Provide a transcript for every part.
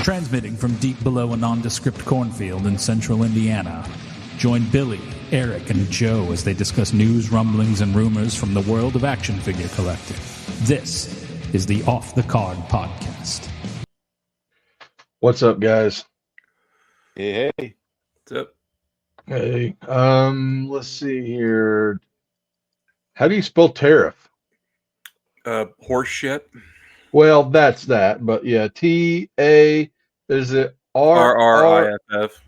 Transmitting from deep below a nondescript cornfield in central Indiana. Join Billy, Eric, and Joe as they discuss news, rumblings, and rumors from the world of action figure collecting. This is the Off the Card Podcast. What's up, guys? Hey. What's up? Hey, let's see here. How do you spell tariff? Horse shit. Well, that's that, but yeah, T-A, is it R-R-I-F-F.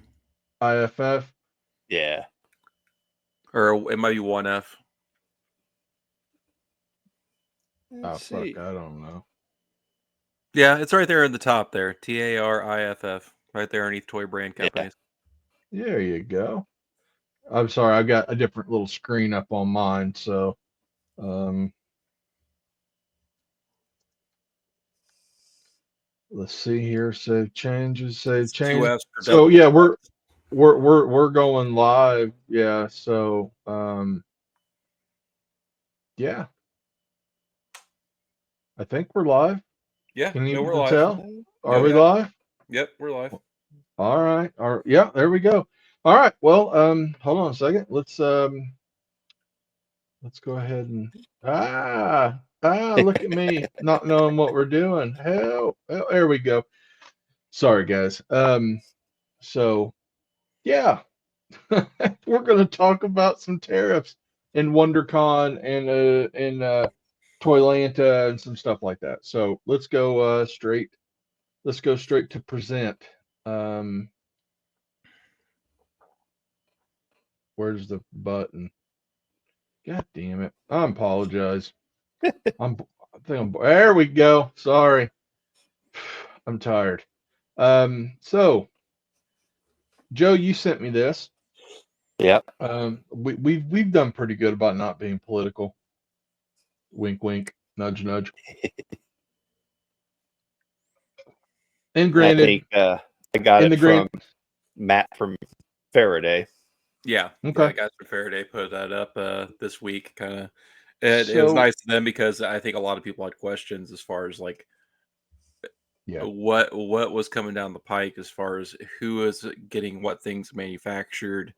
I-F-F? Yeah. Or it might be one F. Oh, fuck, I don't know. Yeah, it's right there in the top there. T-A-R-I-F-F. Right there underneath toy brand companies. There you go. I'm sorry, I've got a different little screen up on mine, so let's see here. Save changes, save change. 2 F's for So double. yeah, we're going live. Yeah, so yeah. I think we're live. Yeah, Can you we're live. tell? Are No, we yeah. live? Yep, we're live. All right. Yeah, there we go. All right. Well, hold on a second. Let's go ahead and look at me not knowing what we're doing. Hell, there we go. Sorry, guys. So yeah, we're gonna talk about some tariffs in Wondercon and Toylanta and some stuff like that. So let's go straight. Let's go straight to present. Where's the button? God damn it! I apologize. There we go. Sorry, I'm tired. So Joe, you sent me this. Yep. We've done pretty good about not being political. Wink, wink, nudge, nudge. And granted, I think I got it from Matt from Faraday. Yeah. Okay. Yeah, guys from Faraday put that up this week. Kind of. It was nice to them because I think a lot of people had questions as far as like what was coming down the pike as far as who is getting what things manufactured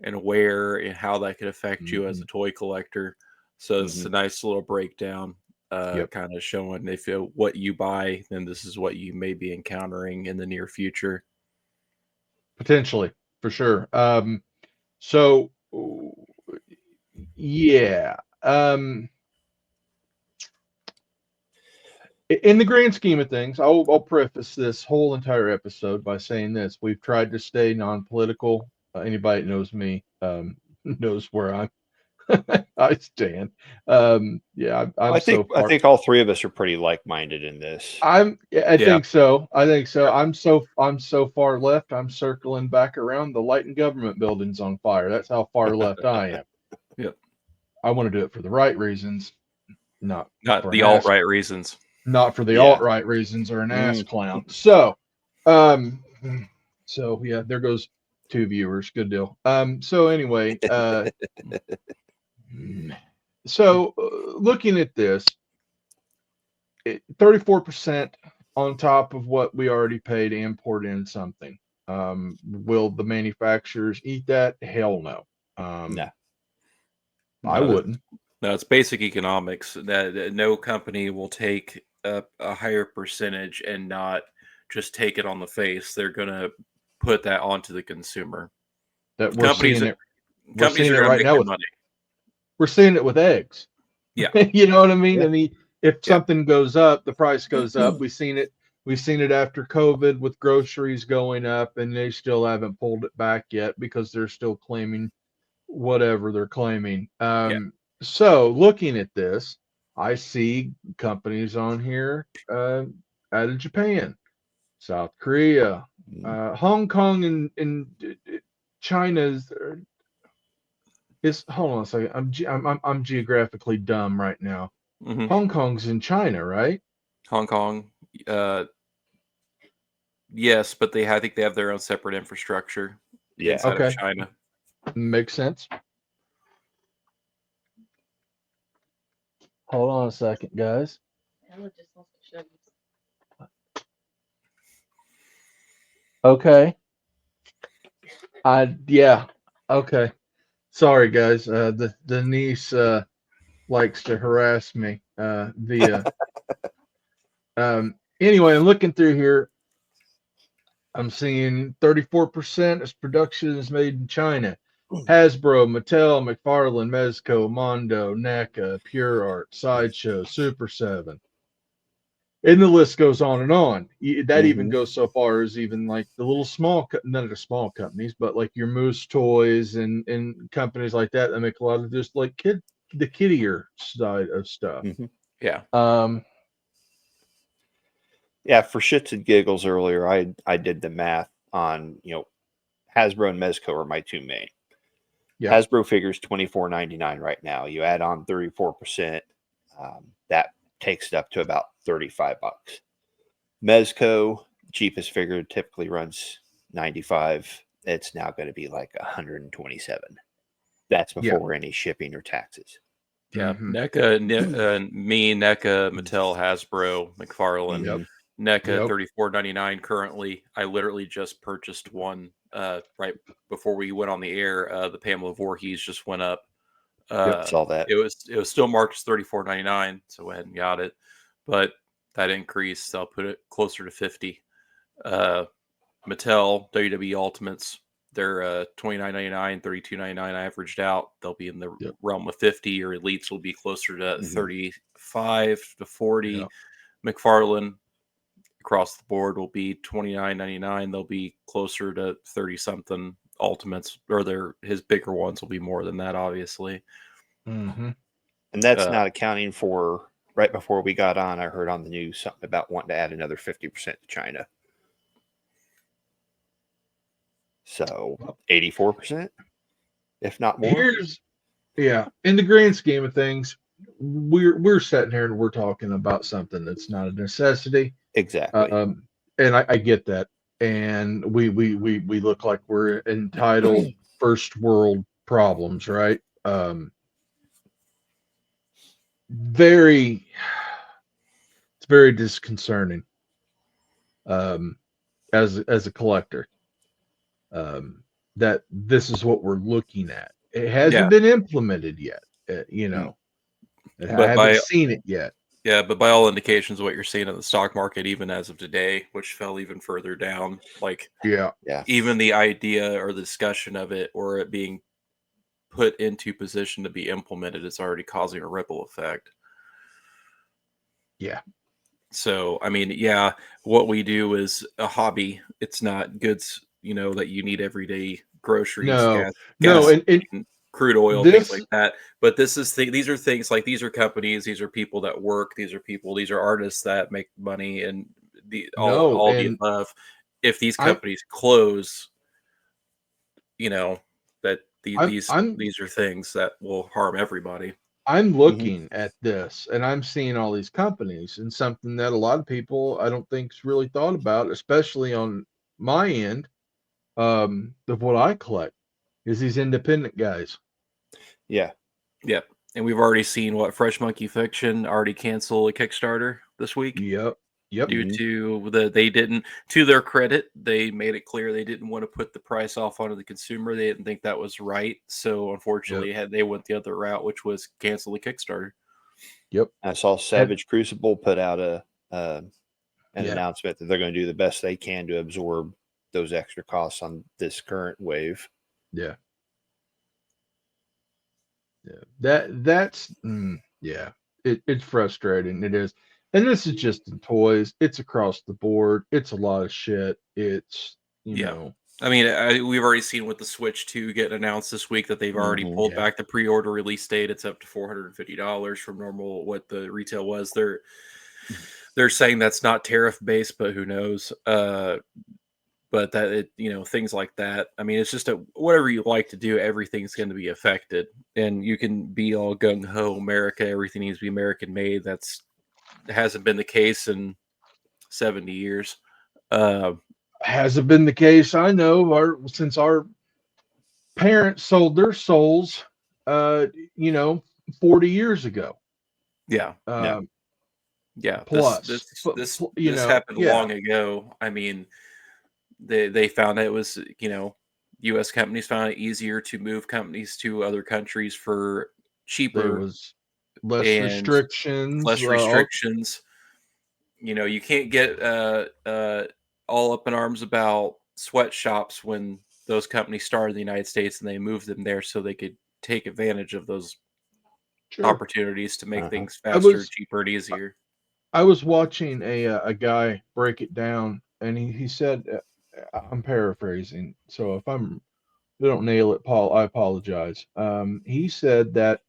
and where and how that could affect you as a toy collector. So it's a nice little breakdown, kind of showing if what you buy, then this is what you may be encountering in the near future. Potentially, for sure. So yeah. In the grand scheme of things, I'll preface this whole entire episode by saying this: we've tried to stay non-political. Anybody that knows me knows where I stand. Yeah, I think all three of us are pretty like-minded in this. I think so. I'm so far left. I'm circling back around. The light and government building's on fire. That's how far left I am. Yep. I want to do it for the right reasons, not the alt-right reasons. Not for the alt-right reasons or an ass clown. So, yeah, there goes 2 viewers. Good deal. So anyway, looking at this, 34% on top of what we already paid to import in something. Will the manufacturers eat that? Hell no. No. I wouldn't. No, it's basic economics that no company will take a higher percentage and not just take it on the face. They're going to put that onto the consumer. That we're seeing it right now with money. We're seeing it with eggs. Yeah. You know what I mean? Yeah. I mean, if something goes up, the price goes up. We've seen it after COVID with groceries going up, and they still haven't pulled it back yet because they're still claiming whatever they're claiming. So looking at this, I see companies on here out of Japan, South Korea, Hong Kong, and China's. Hold on a second. I'm geographically dumb right now. Mm-hmm. Hong Kong's in China, right? Hong Kong, yes, but I think they have their own separate infrastructure inside of China. Makes sense. Hold on a second, guys. Okay. Yeah. Okay. Sorry, guys. The niece likes to harass me via. Anyway, I'm looking through here. I'm seeing 34% of production is made in China. Hasbro, Mattel, McFarlane, Mezco, Mondo, NECA, Pure Art, Sideshow, Super 7. And the list goes on and on. That even goes so far as even like the little small, none of the small companies, but like your Moose Toys and companies like that that make a lot of just like the kiddier side of stuff. Yeah. Yeah, for shits and giggles earlier, I did the math on, Hasbro and Mezco are my two main. Yeah. Hasbro figures $24.99 right now. You add on 34%, that takes it up to about $35. Mezco, cheapest figure, typically runs $95. It's now going to be like $127. That's before any shipping or taxes. Yeah, NECA, NECA, Mattel, Hasbro, McFarlane. NECA $34.99 currently. I literally just purchased one right before we went on the air. The Pamela Voorhees just went up. Saw that. It was still marked as $34.99, so I went ahead and got it. But that increased, so I'll put it closer to $50. Mattel WWE Ultimates, they're $29.99, $32.99 averaged out. They'll be in the realm of $50, or Elites will be closer to $35 to $40. McFarlane across the board will be $29.99. They'll be closer to 30 something. Ultimates, or his bigger ones, will be more than that, obviously. And that's not accounting for, right before we got on, I heard on the news something about wanting to add another 50% to China. So 84%, if not more. In the grand scheme of things, we're sitting here and we're talking about something that's not a necessity. Exactly. And I get that. And we look like we're entitled first world problems, right? It's very disconcerting as a collector, that this is what we're looking at. It hasn't been implemented yet. I haven't seen it yet. Yeah, but by all indications, what you're seeing in the stock market, even as of today, which fell even further down, even the idea or the discussion of it, or it being put into position to be implemented, is already causing a ripple effect. Yeah. So, I mean, what we do is a hobby. It's not goods, that you need everyday groceries, gas, and crude oil, things like that. But these are things like, these are companies, these are people that work, these are artists that make money, and all the above. If these companies close, that these are things that will harm everybody. I'm looking at this and I'm seeing all these companies, and something that a lot of people I don't think's really thought about, especially on my end of what I collect, is these independent guys. Yeah. Yep. And we've already seen Fresh Monkey Fiction already cancel a Kickstarter this week. Yep. Due to they didn't, to their credit, they made it clear they didn't want to put the price off onto the consumer. They didn't think that was right. So unfortunately, they went the other route, which was cancel the Kickstarter. Yep. I saw Savage Crucible put out an announcement that they're going to do the best they can to absorb those extra costs on this current wave. Yeah. That's it's frustrating. It is. And this is just in toys. It's across the board. It's a lot of shit. It's, you know. I mean, we've already seen with the Switch 2 get announced this week that they've already pulled back the pre-order release date. It's up to $450 from normal what the retail was. They're saying that's not tariff based, but who knows? But that things like that. I mean, it's just whatever you like to do, everything's going to be affected. And you can be all gung ho America, everything needs to be American made. Hasn't been the case in 70 years. Hasn't been the case, I know, since our parents sold their souls 40 years ago. Plus this happened long ago. I mean, they found it was, U.S. companies found it easier to move companies to other countries for cheaper. There was less and restrictions. Less restrictions. You can't get all up in arms about sweatshops when those companies started in the United States and they moved them there so they could take advantage of those opportunities to make things faster, cheaper, and easier. I was watching a guy break it down, and he said, I'm paraphrasing, so if I don't nail it, Paul, I apologize. He said that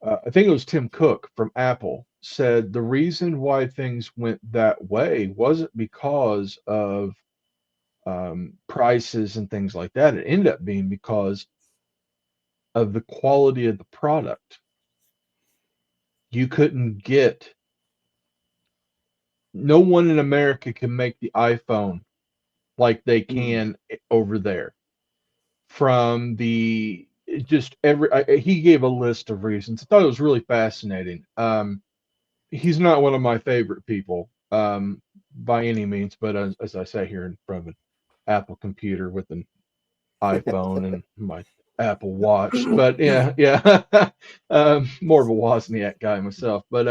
I think it was Tim Cook from Apple said the reason why things went that way wasn't because of prices and things like that. It ended up being because of the quality of the product. You couldn't get, no one in America can make the iPhone like they can over there. From the just he gave a list of reasons. I thought it was really fascinating. He's not one of my favorite people by any means, but as I sat here in front of an Apple computer with an iPhone and my Apple Watch, but yeah, more of a Wozniak guy myself. But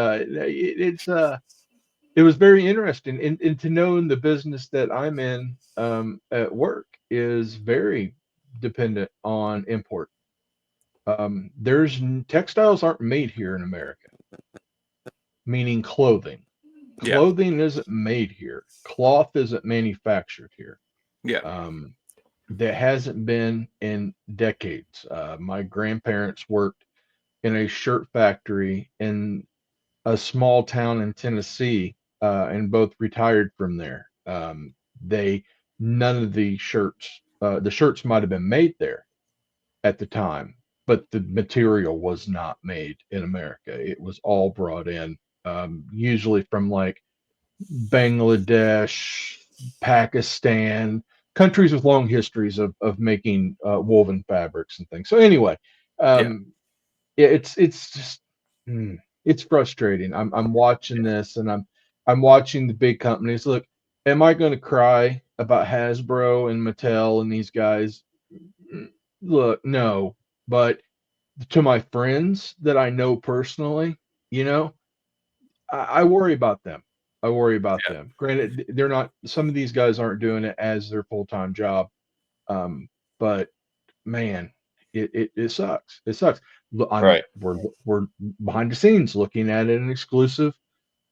it was very interesting, and to know in the business that I'm in at work is very dependent on import. There's textiles aren't made here in America, meaning clothing. Clothing isn't made here. Cloth isn't manufactured here. That hasn't been in decades. My grandparents worked in a shirt factory in a small town in Tennessee, and both retired from there. None of the shirts might have been made there at the time, but the material was not made in America. It was all brought in, usually from like Bangladesh, Pakistan, countries with long histories of making woven fabrics and things. So anyway, it's just it's frustrating. I'm watching this, and I'm watching the big companies. Look, am I going to cry about Hasbro and Mattel and these guys? Look, no. But to my friends that I know personally, I worry about them. I worry about them. Granted, they're not. Some of these guys aren't doing it as their full-time job, but man, it sucks. It sucks. We're behind the scenes looking at an exclusive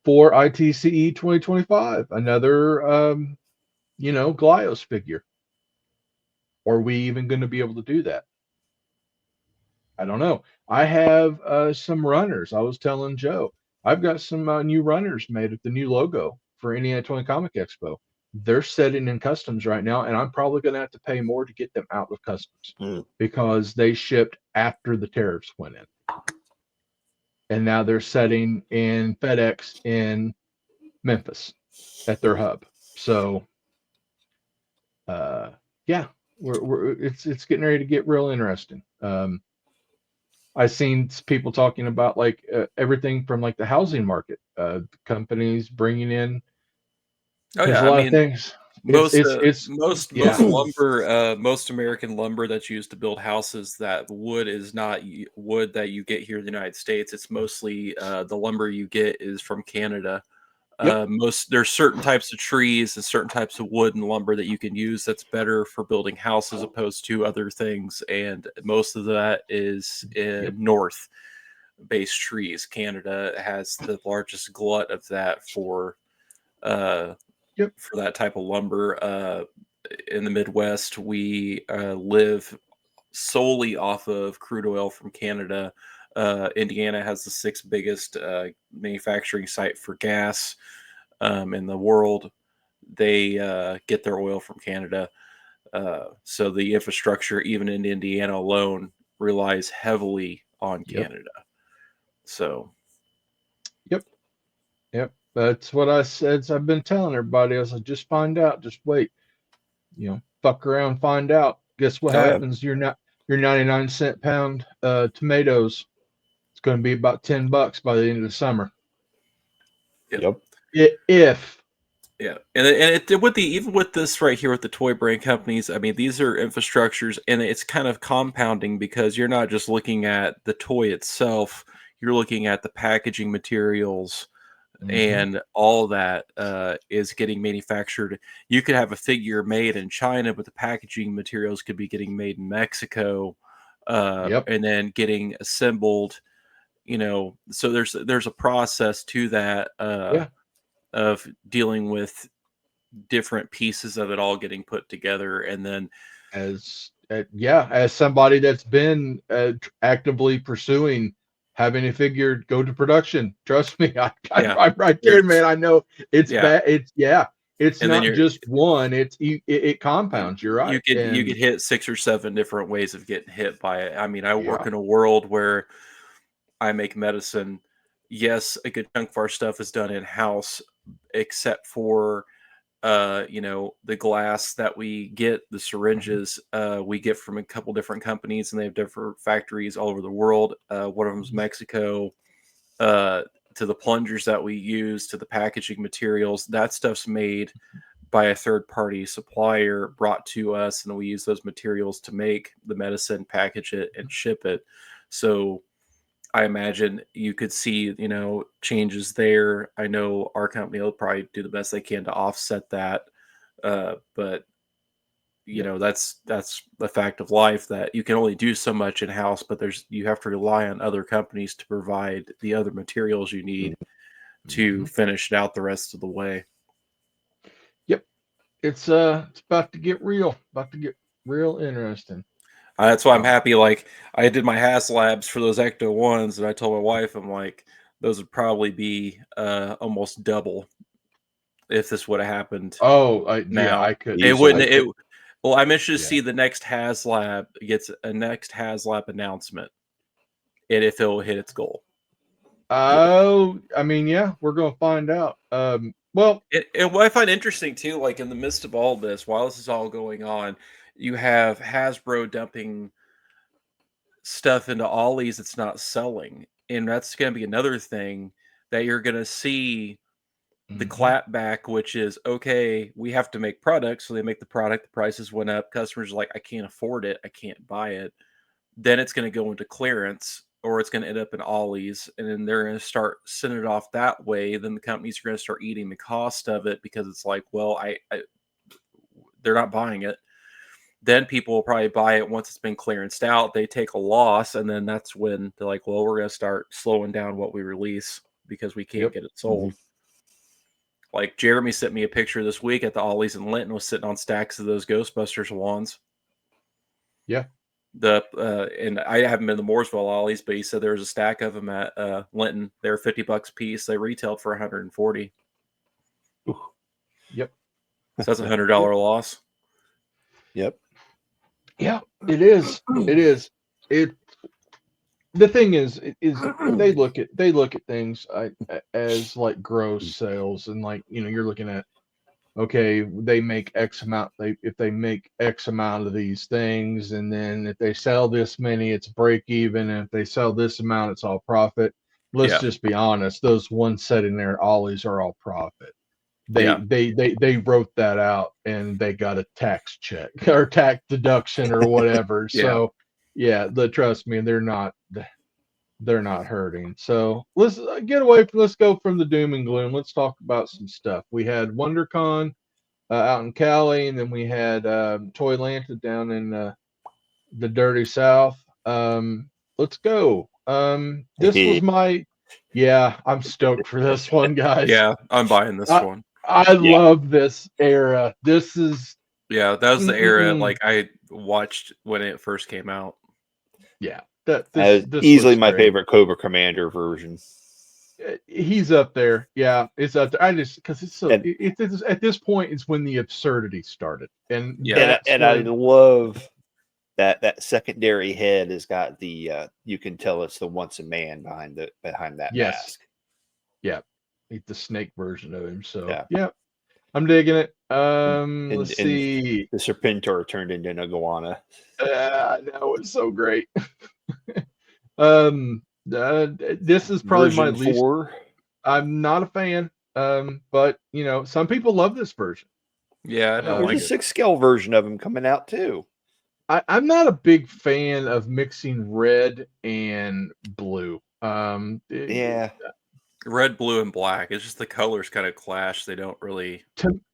for ITCE 2025, another Glios figure. Are we even going to be able to do that? I don't know. I have some runners. I was telling Joe, I've got some new runners made with the new logo for Indiana Toy Comic Expo. They're setting in customs right now, and I'm probably going to have to pay more to get them out of customs because they shipped after the tariffs went in. And now they're setting in FedEx in Memphis at their hub. So, it's getting ready to get real interesting. I've seen people talking about like everything from like the housing market, companies bringing in. There's a lot of things. Most lumber, most American lumber that's used to build houses, that wood is not wood that you get here in the United States. It's mostly the lumber you get is from Canada. There's certain types of trees and certain types of wood and lumber that you can use that's better for building houses opposed to other things, and most of that is in north-based trees. Canada has the largest glut of that for that type of lumber. In the Midwest, we live solely off of crude oil from Canada. Indiana has the sixth biggest manufacturing site for gas in the world. They get their oil from Canada. So the infrastructure, even in Indiana alone, relies heavily on Canada. So. Yep. That's what I said. I've been telling everybody. I was like, just find out. Just wait. Fuck around, find out. Guess what happens? Your 99-cent pound tomatoes. It's going to be about $10 by the end of the summer. Yep. If Yeah, and it with even with this right here with the toy brand companies, I mean, these are infrastructures, and it's kind of compounding because you're not just looking at the toy itself, you're looking at the packaging materials, and all that is getting manufactured. You could have a figure made in China, but the packaging materials could be getting made in Mexico, and then getting assembled. So there's a process to that. Of dealing with different pieces of it all getting put together, and then as somebody that's been actively pursuing having a figure go to production, trust me, I'm right there, man. I know it's bad. It's and not just one. It compounds. You're right. You could hit 6 or 7 different ways of getting hit by it. I mean, I work in a world where I make medicine. Yes, a good chunk of our stuff is done in house, except for the glass that we get, the syringes, we get from a couple different companies, and they have different factories all over the world. One of them is Mexico. To the plungers that we use, to the packaging materials, that stuff's made by a third party supplier, brought to us, and we use those materials to make the medicine, package it, and ship it. So I imagine you could see, changes there. I know our company will probably do the best they can to offset that. But that's the fact of life, that you can only do so much in house, but you have to rely on other companies to provide the other materials you need to finish it out the rest of the way. Yep. It's about to get real, interesting. That's why I'm happy. Like, I did my Has Labs for those Ecto ones, and I told my wife, I'm like, those would probably be almost double if this would have happened. I could. It wouldn't. Well, I'm interested to see the next HasLab gets a next HasLab announcement, and if it will hit its goal. Oh, I mean, we're gonna find out. And what I find interesting too, like in the midst of all this, while this is all going on, you have Hasbro dumping stuff into Ollie's that's not selling, and that's going to be another thing that you're going to see the clapback, which is, okay, we have to make products, so they make the product, the prices went up, customers are like, I can't afford it, I can't buy it. Then it's going to go into clearance, or it's going to end up in Ollie's, and then they're going to start sending it off that way. Then the companies are going to start eating the cost of it, because it's like, well, they're not buying it. Then people will probably buy it once it's been clearanced out. They take a loss, and then that's when they're like, well, we're going to start slowing down what we release because we can't get it sold. Like, Jeremy sent me a picture this week at the Ollie's in Linton, was sitting on stacks of those Ghostbusters wands. Yeah. And I haven't been to Mooresville Ollie's, but he said there was a stack of them at Linton. They're $50 a piece. They retailed for $140. Yep. So that's $100 loss. Yep. Yeah, it is. It is. The thing is they look at things as like gross sales, and like, you're looking at, okay, they make X amount. If they make X amount of these things, and then if they sell this many, it's break even, and if they sell this amount, it's all profit. Let's just be honest. Those ones sitting there at Ollie's are all profit. They wrote that out, and they got a tax check or tax deduction or whatever. So trust me, they're not hurting. So let's let's go from the doom and gloom. Let's talk about some stuff. We had WonderCon out in Cali, and then we had Toylanta down in the dirty South. Let's go. This was I'm stoked for this one, guys. Yeah, I'm buying this one. I love this era. This is that was the era like I watched when it first came out. Yeah, this easily my favorite Cobra Commander version. He's up there. Yeah, it's up there. I just because it's so it's at this point is when the absurdity started, and I love that secondary head has got the you can tell it's the once a man behind that mask. Yeah. The snake version of him. So I'm digging it. Let's see. The Serpentor turned into an iguana. That was so great. This is probably my least. I'm not a fan. But some people love this version. Yeah, I don't There's like a it. 6-scale version of them coming out too. I'm not a big fan of mixing red and blue. Yeah. Red, blue, and black. It's just the colors kind of clash. They don't really.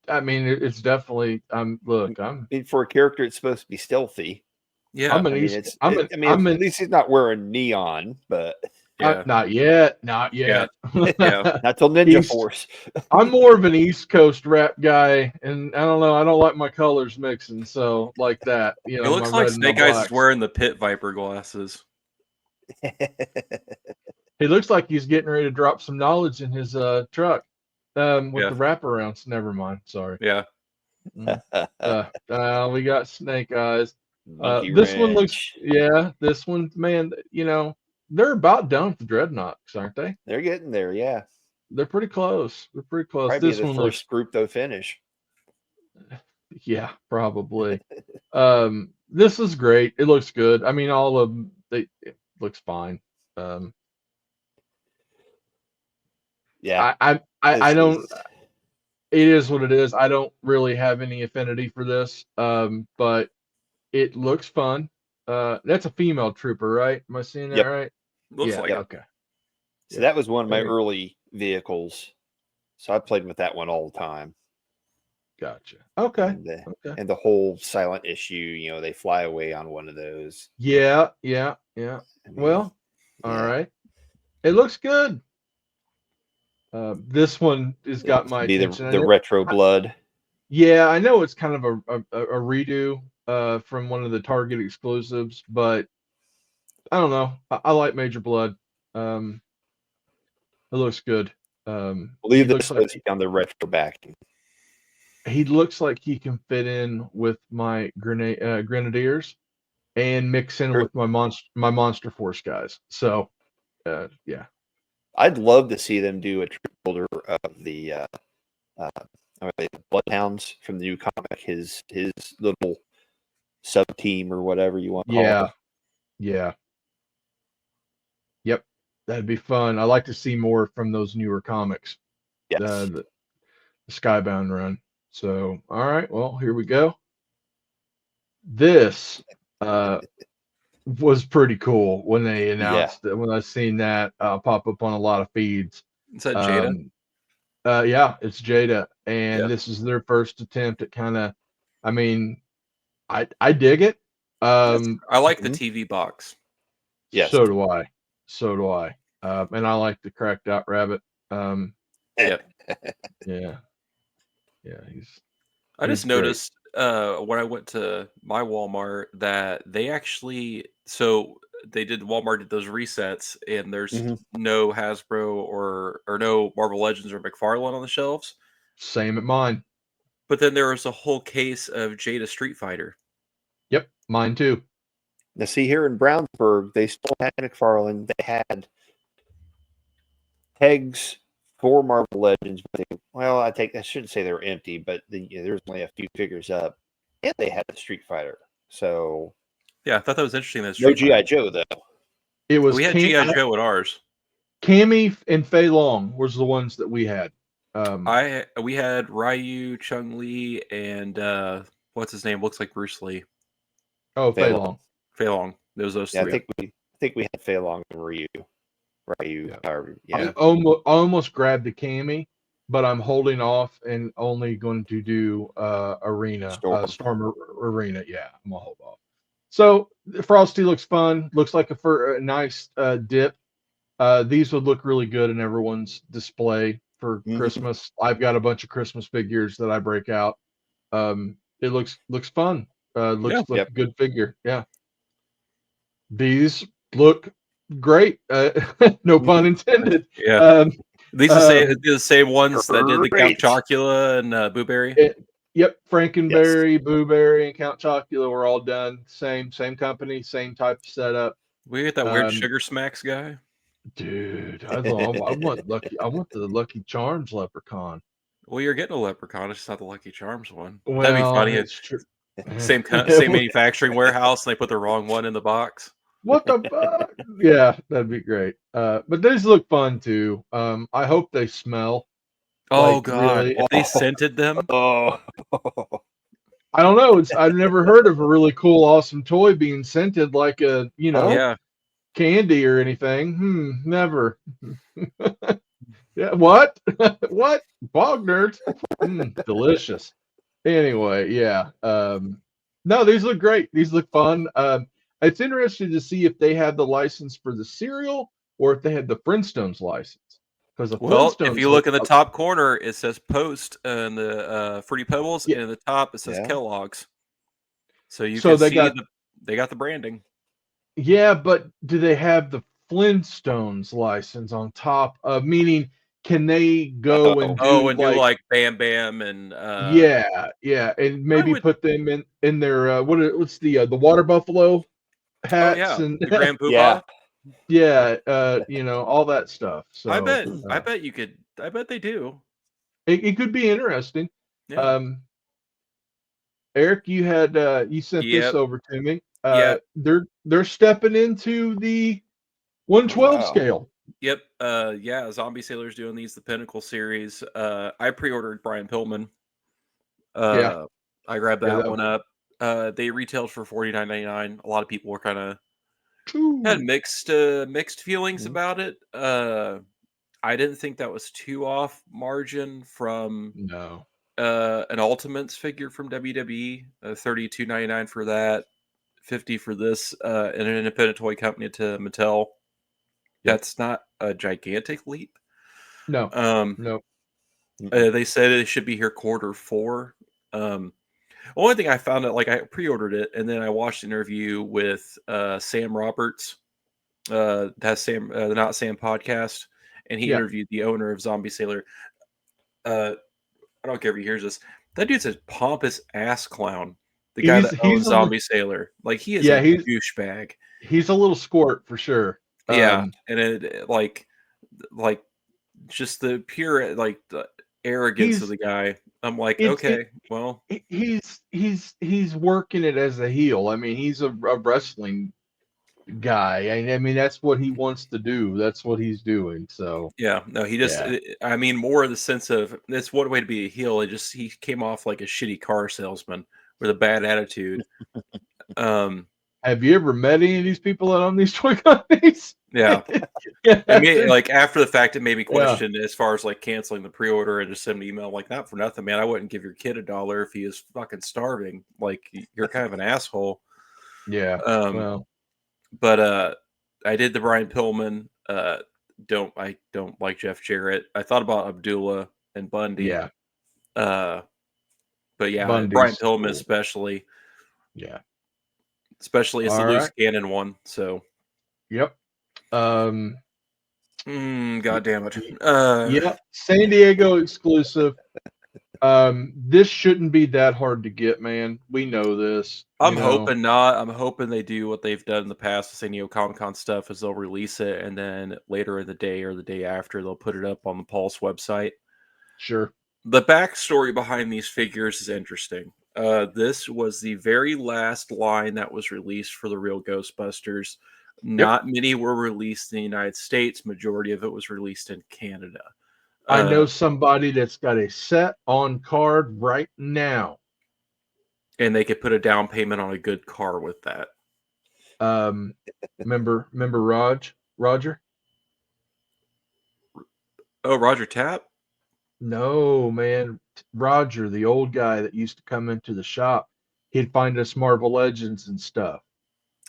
I mean, it's definitely. Look, I mean, for a character, it's supposed to be stealthy. Yeah, I'm an East. I'm at least he's not wearing neon, but yeah, not yet. Not yeah, yet. yeah. not till Ninja East- Force. I'm more of an East Coast rap guy, and I don't know. I don't like my colors mixing, so like that. It My looks like red and my Snake Eyes is blacks. wearing the Pit Viper glasses. He looks like he's getting ready to drop some knowledge in his truck with the wraparounds. Never mind. Sorry. Yeah. We got Snake Eyes. Monkey This one Wrench. looks. This one, man. They're about done with the Dreadnoughts, aren't they? They're getting there, yeah. They're pretty close. Probably This be the one first group they'll finish. Yeah, probably. This is great. It looks good. I mean, all of them. It looks fine. Yeah. I don't. It is what it is. I don't really have any affinity for this. But it looks fun. That's a female trooper, right? Am I seeing that right? Looks like it. Okay. So that was one of my early vehicles. So I played with that one all the time. Gotcha. Okay. And the whole silent issue, they fly away on one of those. Yeah. Well, all right. It looks good. This one has got my attention. The retro blood. Yeah, I know it's kind of a redo from one of the Target exclusives, but I don't know. I like Major Blood. It looks good. I believe this is on the retro backing. He looks like he can fit in with my Grenadiers and mix in with my Monster Force guys. So, yeah. I'd love to see them do a builder of the Bloodhounds from the new comic. His little sub team or whatever you want to call it. Yeah. Yep. That'd be fun. I like to see more from those newer comics. Yes. The Skybound run. So, all right. Well, here we go. This was pretty cool when they announced it. When I seen that pop up on a lot of feeds. Is that Jada? Yeah, it's Jada, and this is their first attempt at kind of. I mean, I dig it. I like the TV box. Yes. So do I. And I like the cracked out rabbit. Yeah. I just noticed when I went to my Walmart that they actually Walmart did those resets, and there's no Hasbro or no Marvel Legends or McFarlane on the shelves. Same at mine. But then there was a whole case of Jada Street Fighter. Yep, mine too. Now, see, here in Brownsburg, they still had McFarlane. They had pegs for Marvel Legends, but I shouldn't say they were empty, but there was only a few figures up, and they had the Street Fighter. So, yeah, I thought that was interesting. No GI Joe though. We had GI Joe in ours. Cammy and Fei Long was the ones that we had. We had Ryu, Chun-Li, and what's his name? Looks like Bruce Lee. Oh, Fei Long. Fei Long. Those three. I think we had Fei Long and Ryu. I almost grabbed the Cammy, but I'm holding off and only going to do Arena, Storm Arena. Yeah, I'm gonna hold off. So Frosty looks fun. Looks like a nice dip. These would look really good in everyone's display for Christmas. I've got a bunch of Christmas figures that I break out. It looks fun. Looks like a good figure. Yeah. These look great. No pun intended. Yeah. These are the same ones that did the Count Chocula and Boo Berry. Yep, Frankenberry, Boo Berry, and Count Chocula were all done. Same company, same type of setup. We get that weird Sugar Smacks guy. Dude, I want Lucky. I want the Lucky Charms leprechaun. Well, you're getting a leprechaun. It's just not the Lucky Charms one. Well, that'd be funny. It's true. Same manufacturing warehouse. And they put the wrong one in the box. What the fuck? Yeah, that'd be great. But these look fun too. I hope they smell. Oh Like, God! really? If they scented them, Oh, I don't know. I've never heard of a really cool, awesome toy being scented like a yeah. candy or anything. Never. Yeah, what? What? Bog nerds. Delicious. Anyway, yeah. No, these look great. These look fun. It's interesting to see if they have the license for the cereal or if they had the Flintstones license. Because the Well, if Flintstones you look look in the top corner, it says Post and the Fruity Pebbles, yeah. and in the top it says Yeah. Kellogg's. So you So can they see got they got the branding. yeah, but do they have the Flintstones license on top of meaning can they go and Oh, do and do like like Bam Bam and yeah, and I maybe would. put them in their what's the water buffalo Oh hats yeah, and the Grand yeah. Poobah. yeah, all that stuff. I So bet. I bet you could. I bet they do. it could be interesting. Yeah. Um, Eric, you sent this Yep. over to me. Yep. They're stepping into the Oh, 112 wow. scale. Yep. Yeah. Zombie Sailor's doing these, the Pinnacle series. I pre-ordered Brian Pillman. Yeah, I grabbed yeah, that that one up. They retailed for $49.99. A lot of people were kind of had Ooh. mixed feelings Mhm. about it. I didn't think that was too off margin from No. an Ultimates figure from WWE. $32.99 for that, 50 for this, and an independent toy company to Mattel. Yep. That's not a gigantic leap. No. Um, No. they said it should be here quarter 4. Only thing I found out, like I pre-ordered it, and then I watched an interview with Sam Roberts. That's Sam, the Not Sam podcast, and he Yeah. interviewed the owner of Zombie Sailor. I don't care if he hears this. That dude's a pompous ass clown. The guy that He's owns a Zombie Sailor, like he is yeah, a douchebag. he's a little squirt for sure. Yeah, and it like just the pure like the arrogance of He's the guy. I'm like, it's it okay, well, he's working it as a heel. I mean, he's a wrestling guy. I mean, that's what he wants to do. That's what he's doing. So yeah, no, he just. yeah. I mean, more in the sense of it's one way to be a heel. He came off like a shitty car salesman with a bad attitude. Um, Have you ever met any of these people that own these toy companies? yeah, Yeah, I mean, like after the fact, it made me yeah, question as far as like canceling the pre-order and just send an email like, not for nothing, man. I wouldn't give your kid $1 if he is fucking starving. Like you're kind of an asshole. yeah. Um, Well, but I did the Brian Pillman. I don't like Jeff Jarrett. I thought about Abdullah and Bundy. yeah. Uh, but yeah, Brian Bundy's Pillman cool. Yeah. especially it's the All loose right. cannon one. So, Yep. God damn it. Yeah. San Diego exclusive. This shouldn't be that hard to get, man. We know this. I'm hoping not. I'm hoping they do what they've done in the past with San Diego Comic-Con stuff is they'll release it and then later in the day or the day after they'll put it up on the Pulse website. Sure. The backstory behind these figures is interesting. This was the very last line that was released for the real Ghostbusters. Yep. Not many were released in the United States. Majority of it was released in Canada. I know somebody that's got a set on card right now. And they could put a down payment on a good car with that. Remember Roger? Oh, Roger Tapp? No, man. Roger, the old guy that used to come into the shop, he'd find us Marvel Legends and stuff.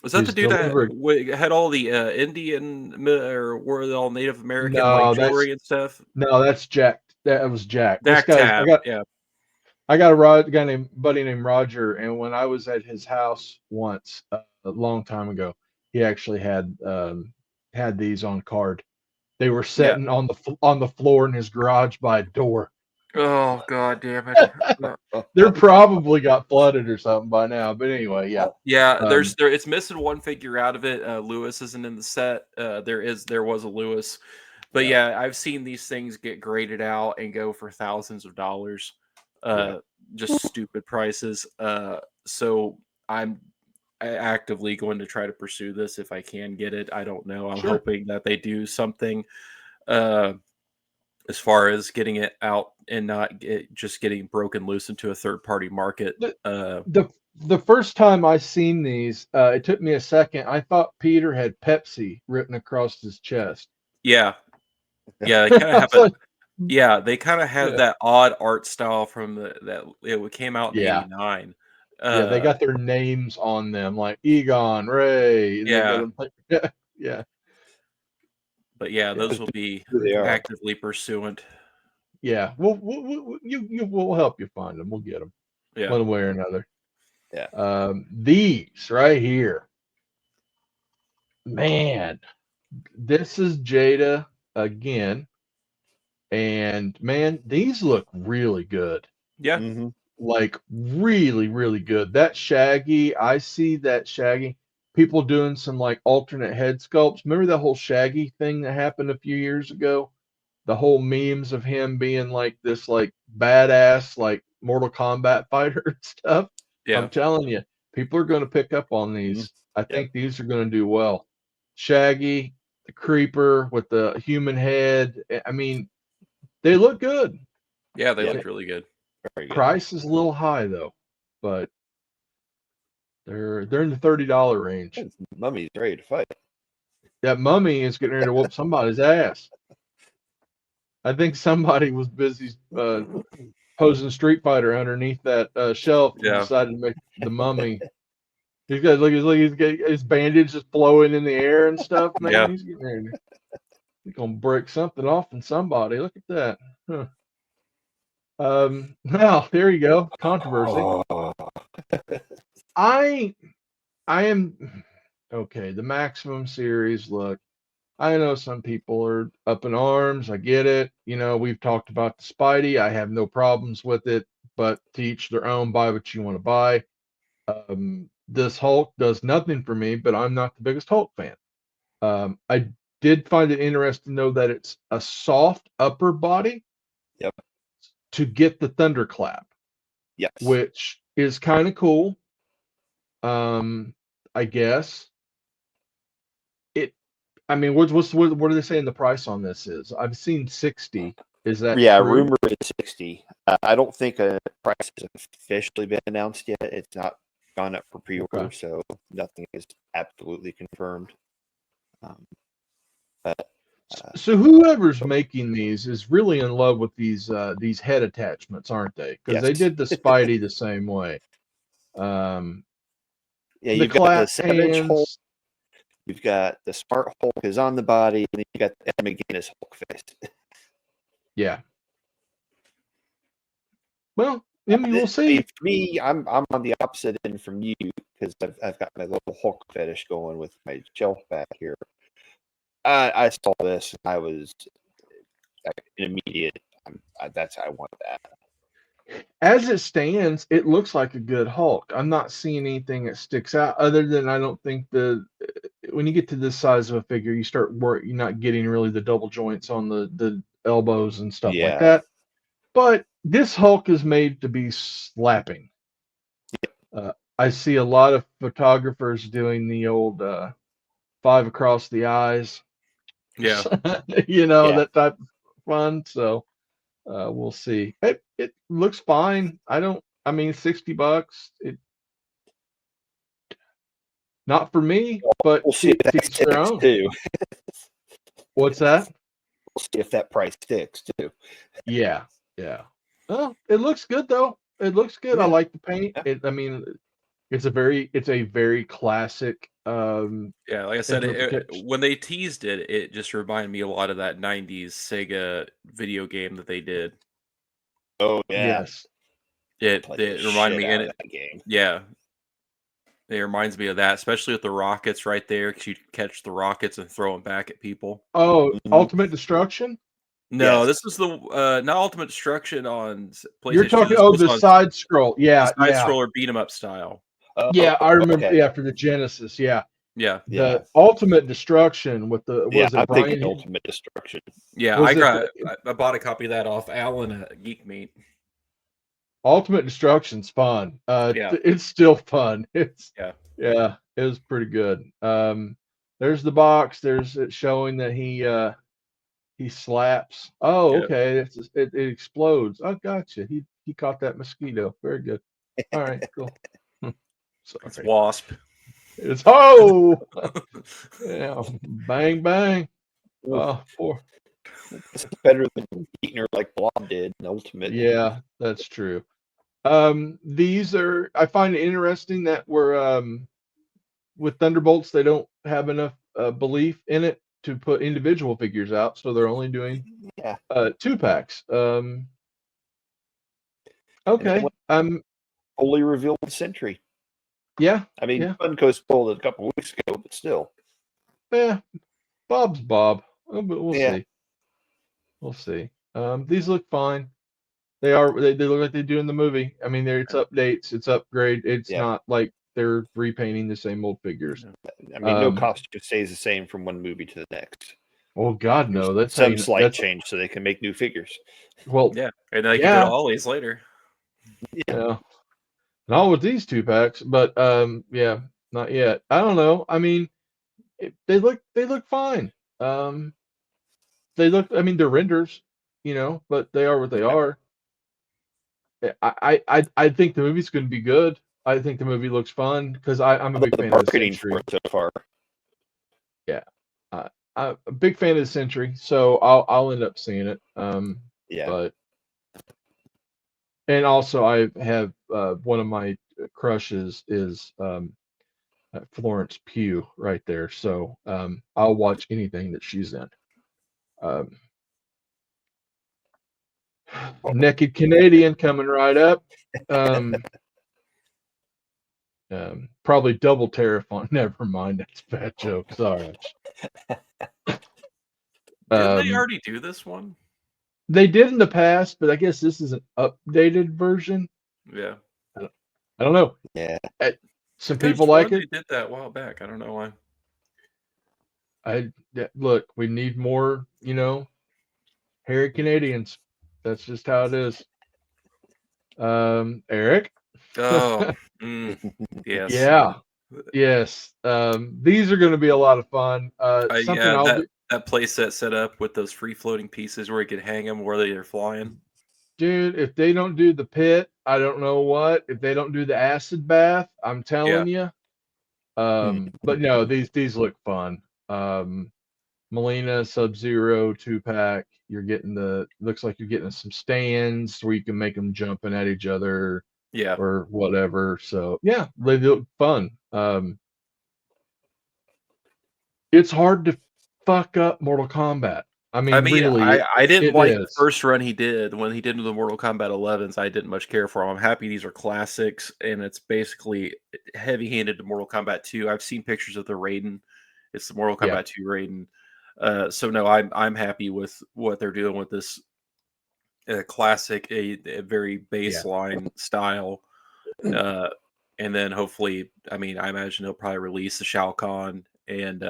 Was that the He's dude that delivered. had all the Indian or were they all Native American like No, jewelry and stuff? that's Jack. That was Jack. This Dak guy's Tapp, yeah. I got a buddy named Roger, and when I was at his house once a long time ago, he actually had these on card. They were Yeah. sitting on the floor in his garage by a door. Oh god damn it. They're probably got flooded or something by now. But anyway, yeah. Yeah, it's missing one figure out of it. Lewis isn't in the set. There was a Lewis. But yeah, I've seen these things get graded out and go for thousands of dollars. Just stupid prices. So I'm actively going to try to pursue this if I can get it. I don't know. I'm hoping that they do something. as far as getting it out and not just getting broken loose into a third-party market. The first time I seen these, it took me a second. I thought Peter had Pepsi written across his chest. Yeah, they kind of have they kind of have that odd art style from that it came out in '89. Yeah, they got their names on them, like Egon, Ray. Yeah. They got them like, yeah. But those will be actively pursuant. Yeah, we'll help you find them. We'll get them one way or another. Yeah. These right here, man, this is Jada again, and man, these look really good. Yeah. Mm-hmm. Like really, really good. That Shaggy, I see that Shaggy. People doing some like alternate head sculpts. Remember that whole Shaggy thing that happened a few years ago? The whole memes of him being like this like badass like Mortal Kombat fighter and stuff. Yeah. I'm telling you, people are going to pick up on these. I think these are going to do well. Shaggy, the Creeper with the human head. I mean, they look good. Yeah, they look really good. Very good. Price is a little high though, but they're in the $30 range. Mummy's ready to fight. That mummy is getting ready to whoop somebody's ass. I think somebody was busy posing Street Fighter underneath that shelf and decided to make the mummy. He's got his bandage is flowing in the air and stuff. Man, he's getting ready. He's gonna break something off in somebody. Look at that. Huh. Now there you go. Controversy. Oh. I am okay. The Maximum series. Look, I know some people are up in arms. I get it. You know, we've talked about the Spidey. I have no problems with it, but to each their own. Buy what you want to buy. This Hulk does nothing for me, but I'm not the biggest Hulk fan. I did find it interesting to know that it's a soft upper body. Yep. To get the thunderclap. Yes. Which is kind of cool. I guess. I mean, what are they saying the price on this is? I've seen 60. Is that true? Rumor is 60. I don't think a price has officially been announced yet. It's not gone up for pre-order, so nothing is absolutely confirmed. So whoever's making these is really in love with these head attachments, aren't they? Because they did the Spidey the same way. You've got the 7-inch Hulk. You've got the Smart Hulk is on the body, and then you got the Ed McGuinness Hulk face. Yeah. Well, I mean, we'll see. For me, I'm on the opposite end from you because I've got my little Hulk fetish going with my shelf back here. I saw this and I was immediate. I want that. As it stands, it looks like a good Hulk. I'm not seeing anything that sticks out other than I don't think when you get to this size of a figure, you start you're not getting really the double joints on the elbows and stuff like that. But this Hulk is made to be slapping. I see a lot of photographers doing the old 5 across the eyes. Yeah. That type of fun. So we'll see. It looks fine. $60. Not for me, but we'll see if that sticks too. What's that? We'll see if that price sticks too. Yeah. Well, it looks good though. It looks good. I like the paint. It's a very classic. Like I said, when they teased it, it just reminded me a lot of that '90s Sega video game that they did. Oh yeah. Yes. It reminded me of that game. Yeah. It reminds me of that, especially with the rockets right there, because you catch the rockets and throw them back at people. Oh, Ultimate Destruction? No, this is the not Ultimate Destruction on PlayStation. You're talking the side scroll. Yeah, the side scroller beat 'em up style. I remember. Okay. Yeah, for the Genesis. Yeah. The Ultimate Destruction with the I'm thinking Ultimate Destruction. Yeah, I bought a copy of that off Alan at Geek Meat. Ultimate Destruction's fun. It's still fun. It was pretty good. There's the box. There's it showing that he he slaps. Oh, Yep. okay. It explodes. Oh, gotcha. He caught that mosquito. Very good. All right, cool. Sorry. It's Wasp. It's yeah, bang bang. Oh, poor. It's better than beating her like Blob did in Ultimate. Yeah, that's true. These are, I find it interesting that we're with Thunderbolts, they don't have enough belief in it to put individual figures out, so they're only doing 2-packs. Okay. Fully revealed Sentry. Yeah. I mean, Funko spoiled it a couple weeks ago, but still. Yeah. Bob's Bob. But we'll see. We'll see. These look fine. They look like they do in the movie. I mean, it's updates, it's upgrade. It's not like they're repainting the same old figures. I mean, no costume stays the same from one movie to the next. Oh God, no. That's some slight change so they can make new figures. Well, yeah, and they can go to Ollie's later. Yeah. Not with these 2-packs, but yeah, not yet. I don't know. I mean, they look fine. They look. I mean, they're renders, but they are what they are. I think the movie's going to be good. I think the movie looks fun because I'm a big fan of the Sentry. For it so far. Yeah, I'm a big fan of the Sentry, so I'll end up seeing it. But and also I have one of my crushes is Florence Pugh right there, so I'll watch anything that she's in. Naked Canadian coming right up. Probably double tariff on. Never mind, that's a bad joke. Sorry. Didn't they already do this one? They did in the past, but I guess this is an updated version. Yeah. I don't know. Yeah. Some people like it. They did that a while back. I don't know why. Look, we need more, hairy Canadians. That's just how it is. Eric? Oh, yes. Yeah. Yes. These are going to be a lot of fun. That play set up with those free floating pieces where you could hang them where they're flying. Dude, if they don't do the pit, I don't know what. If they don't do the acid bath, I'm telling you. But no, these look fun. Melina, Sub-Zero, 2-pack. Looks like you're getting some stands where you can make them jumping at each other. Yeah. Or whatever. So yeah, they look fun. It's hard to fuck up Mortal Kombat. I mean really, I didn't like the first run he did when he did the Mortal Kombat 11s. I didn't much care for them. I'm happy these are classics, and it's basically heavy-handed to Mortal Kombat 2. I've seen pictures of the Raiden. It's the Mortal Kombat 2 Raiden. So no, I'm happy with what they're doing with this classic, a very baseline style. And then hopefully, I mean, I imagine they'll probably release the Shao Kahn and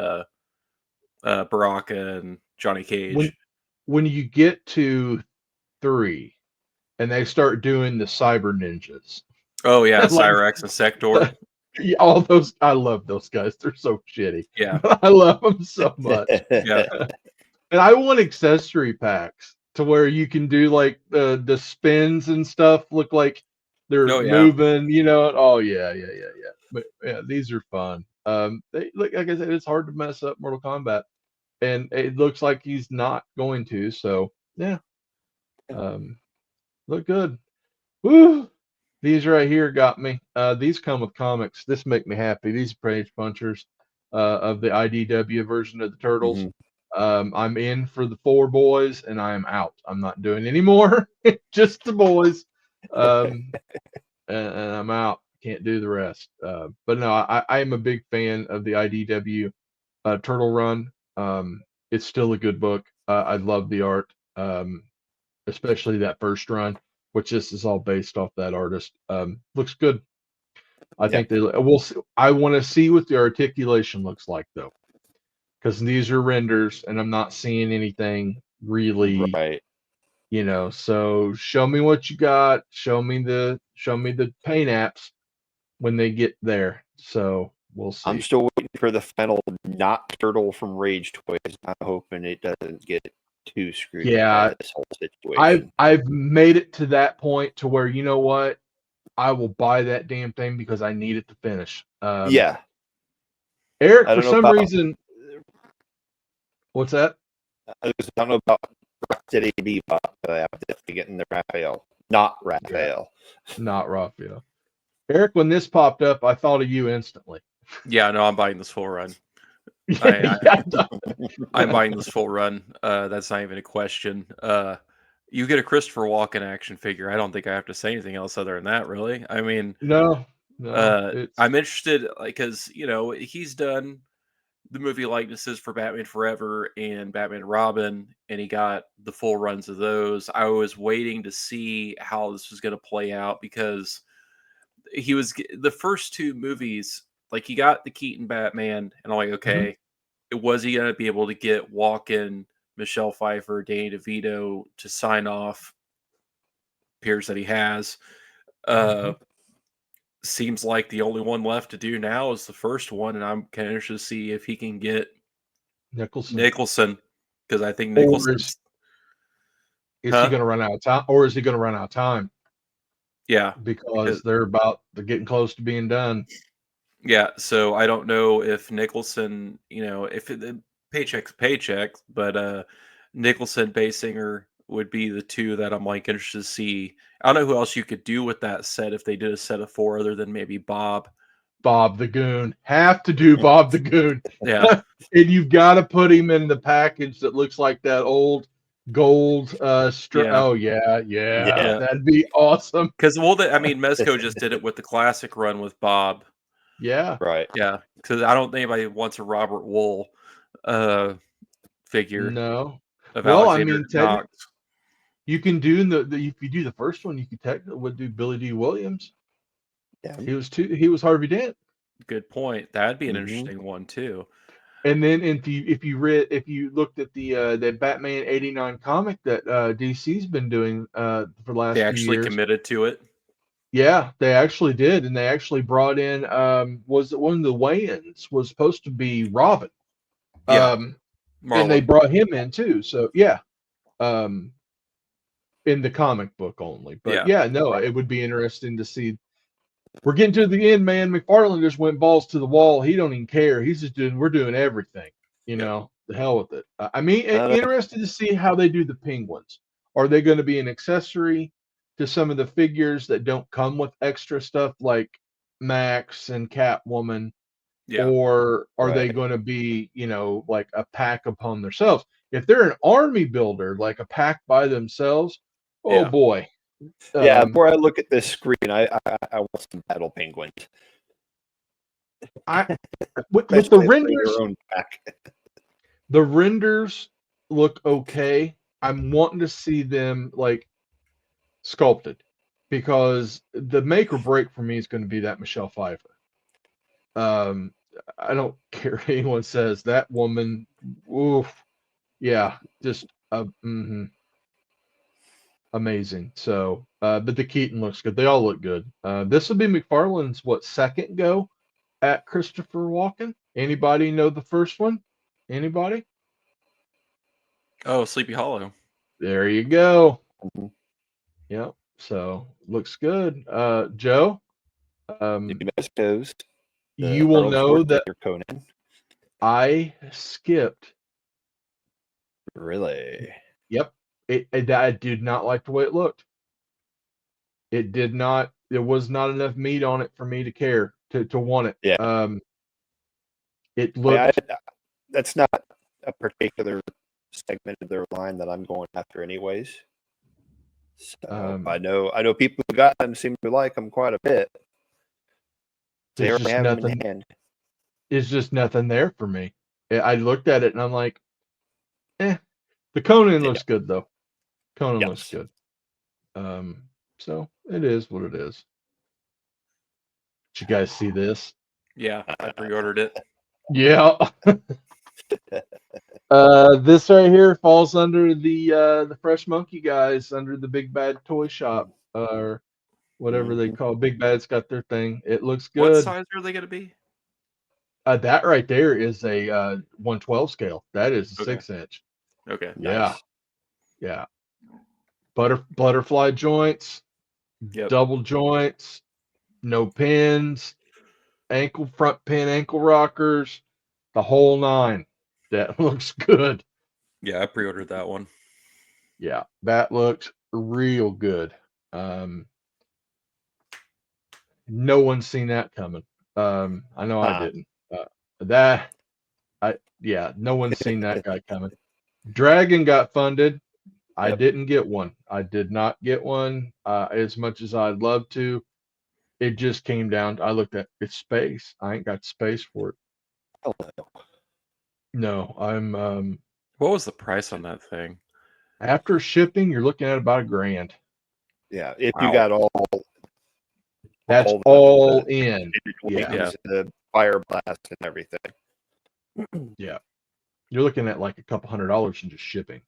Baraka and Johnny Cage. When you get to 3 and they start doing the cyber ninjas. Oh yeah, Cyrax and Sector. All those, I love those guys. They're so shitty. Yeah. I love them so much. Yeah. And I want accessory packs to where you can do like the spins and stuff look like they're moving, Oh yeah. But yeah, these are fun. They like I said, it's hard to mess up Mortal Kombat, and it looks like he's not going to. So yeah, look good. Woo! These right here got me. These come with comics. This make me happy. These are page punchers of the IDW version of the Turtles. I'm in for the 4 boys, and I am out. I'm not doing any more. Just the boys. And I'm out. Can't do the rest. But no, I am a big fan of the IDW Turtle Run. It's still a good book. I love the art, especially that first run, which this is all based off that artist. Looks good. I think we'll see. I want to see what the articulation looks like though, because these are renders, and I'm not seeing anything really. Right. So show me what you got. Show me the paint apps when they get there. So we'll see. I'm still waiting for the final not turtle from Rage Toys. I'm hoping it doesn't get too screwed Yeah, by this whole situation. I've made it to that point to where, you know what, I will buy that damn thing because I need it to finish. Yeah, Eric, I for don't know some about. reason, what's that? I don't know about City Bebop, but I'm definitely getting the Raphael. Not Raphael. Yeah, not Raphael. Eric, when this popped up, I thought of you instantly. Yeah, no, I'm buying this full run. I'm buying this full run. That's not even a question. You get a Christopher Walken action figure. I don't think I have to say anything else other than that, really. I mean, no, I'm interested because he's done the movie likenesses for Batman Forever and Batman and Robin, and he got the full runs of those. I was waiting to see how this was going to play out because he was the first two movies. Like he got the Keaton Batman, and I'm like, okay, was he going to be able to get Walken, Michelle Pfeiffer, Danny DeVito to sign off? Appears that he has. Seems like the only one left to do now is the first one, and I'm kind of interested to see if he can get Nicholson because I think Nicholson is he going to run out of time, or is he going to run out of time? Yeah, because they're getting close to being done. Yeah, so I don't know if Nicholson, if the paycheck's, but Nicholson, Basinger would be the two that I'm like interested to see. I don't know who else you could do with that set if they did a set of four other than maybe Bob. Bob the Goon. Have to do Bob the Goon. Yeah. And you've got to put him in the package that looks like that old gold strip. Yeah. Oh, yeah. That'd be awesome. Because, Mezco just did it with the classic run with Bob. Yeah. Right. Yeah. Because I don't think anybody wants a Robert Wool figure. No. Of well, Alexander Knox. You can do if you do the first one, you could technically do Billy D. Williams. Yeah. He was Harvey Dent. Good point. That'd be an interesting one too. And then if you looked at the Batman '89 comic that DC's been doing for the last few years, they actually committed to it. Yeah, they actually did, and they actually brought in was it one of the Wayans was supposed to be Robin, and they brought him in too. So yeah, in the comic book only, but it would be interesting to see. We're getting to the end, man. McFarlane just went balls to the wall. He don't even care. He's just we're doing everything. The hell with it. Interested to see how they do the Penguins. Are they going to be an accessory to some of the figures that don't come with extra stuff like Max and Catwoman? Yeah. Or are they going to be, like a pack upon themselves? If they're an army builder, like a pack by themselves, oh boy. Yeah, before I look at this screen, I want some battle penguins. With the renders, the renders look okay. I'm wanting to see them like sculpted because the make or break for me is going to be that Michelle Pfeiffer. I don't care what anyone says. That woman, oof, yeah, just amazing. So, but the Keaton looks good. They all look good. This will be McFarlane's second go at Christopher Walken. Anybody know the first one? Anybody? Oh, Sleepy Hollow. There you go. Yep. So looks good. Joe. You will know that Conan. I skipped. Really? Yep. I did not like the way it looked. It did not. There was not enough meat on it for me to care to want it. Yeah. It looked. That's not a particular segment of their line that I'm going after, anyways. So I know people who got them seem to like them quite a bit. They already have them in hand. It's just nothing there for me. I looked at it and I'm like, The Conan looks good though. Conan looks good. So it is what it is. Did you guys see this? Yeah, I pre-ordered it. Yeah. This right here falls under the Fresh Monkey guys, under the Big Bad Toy Shop or whatever they call it. Big Bad's got their thing. It looks good. What size are they going to be? That right there is a 112 scale. That is a 6-inch. Okay. Yeah. Nice. Yeah. Butterfly joints, double joints, no pins, front pin ankle rockers, the whole nine. That looks good. Yeah, I pre-ordered that one. Yeah, that looks real good. No one's seen that coming. I know I didn't. No one's seen that guy coming. Dragon got funded. I didn't get one. I did not get one as much as I'd love to. It just came down to, I looked at it's space. I ain't got space for it. Oh, no. I'm what was the price on that thing? After shipping, you're looking at about $1,000. Yeah, if you got that's all in. Yeah, the fire blast and everything. Yeah, you're looking at like a couple $100 in just shipping.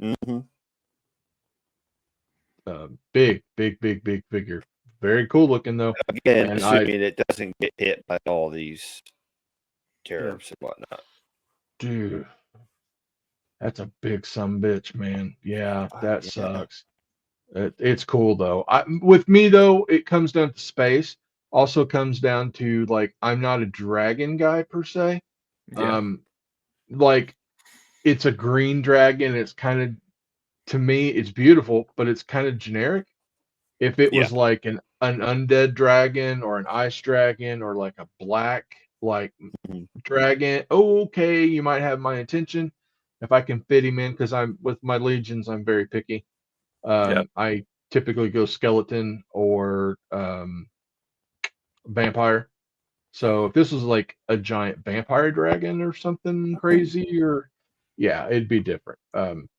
Mm-hmm. Big figure. Very cool looking though. Again, assuming it doesn't get hit by all these tariffs and whatnot. Dude, that's a big sumbitch, man. Yeah, that sucks. It's cool though. With me though, it comes down to space. Also comes down to like I'm not a dragon guy per se. Yeah. Like it's a green dragon. It's kind of, to me, it's beautiful, but it's kind of generic. If it was like an undead dragon or an ice dragon or like a black dragon, okay, you might have my attention if I can fit him in, because I'm with my legions, I'm very picky. I typically go skeleton or vampire. So if this was like a giant vampire dragon or something crazy, or it'd be different.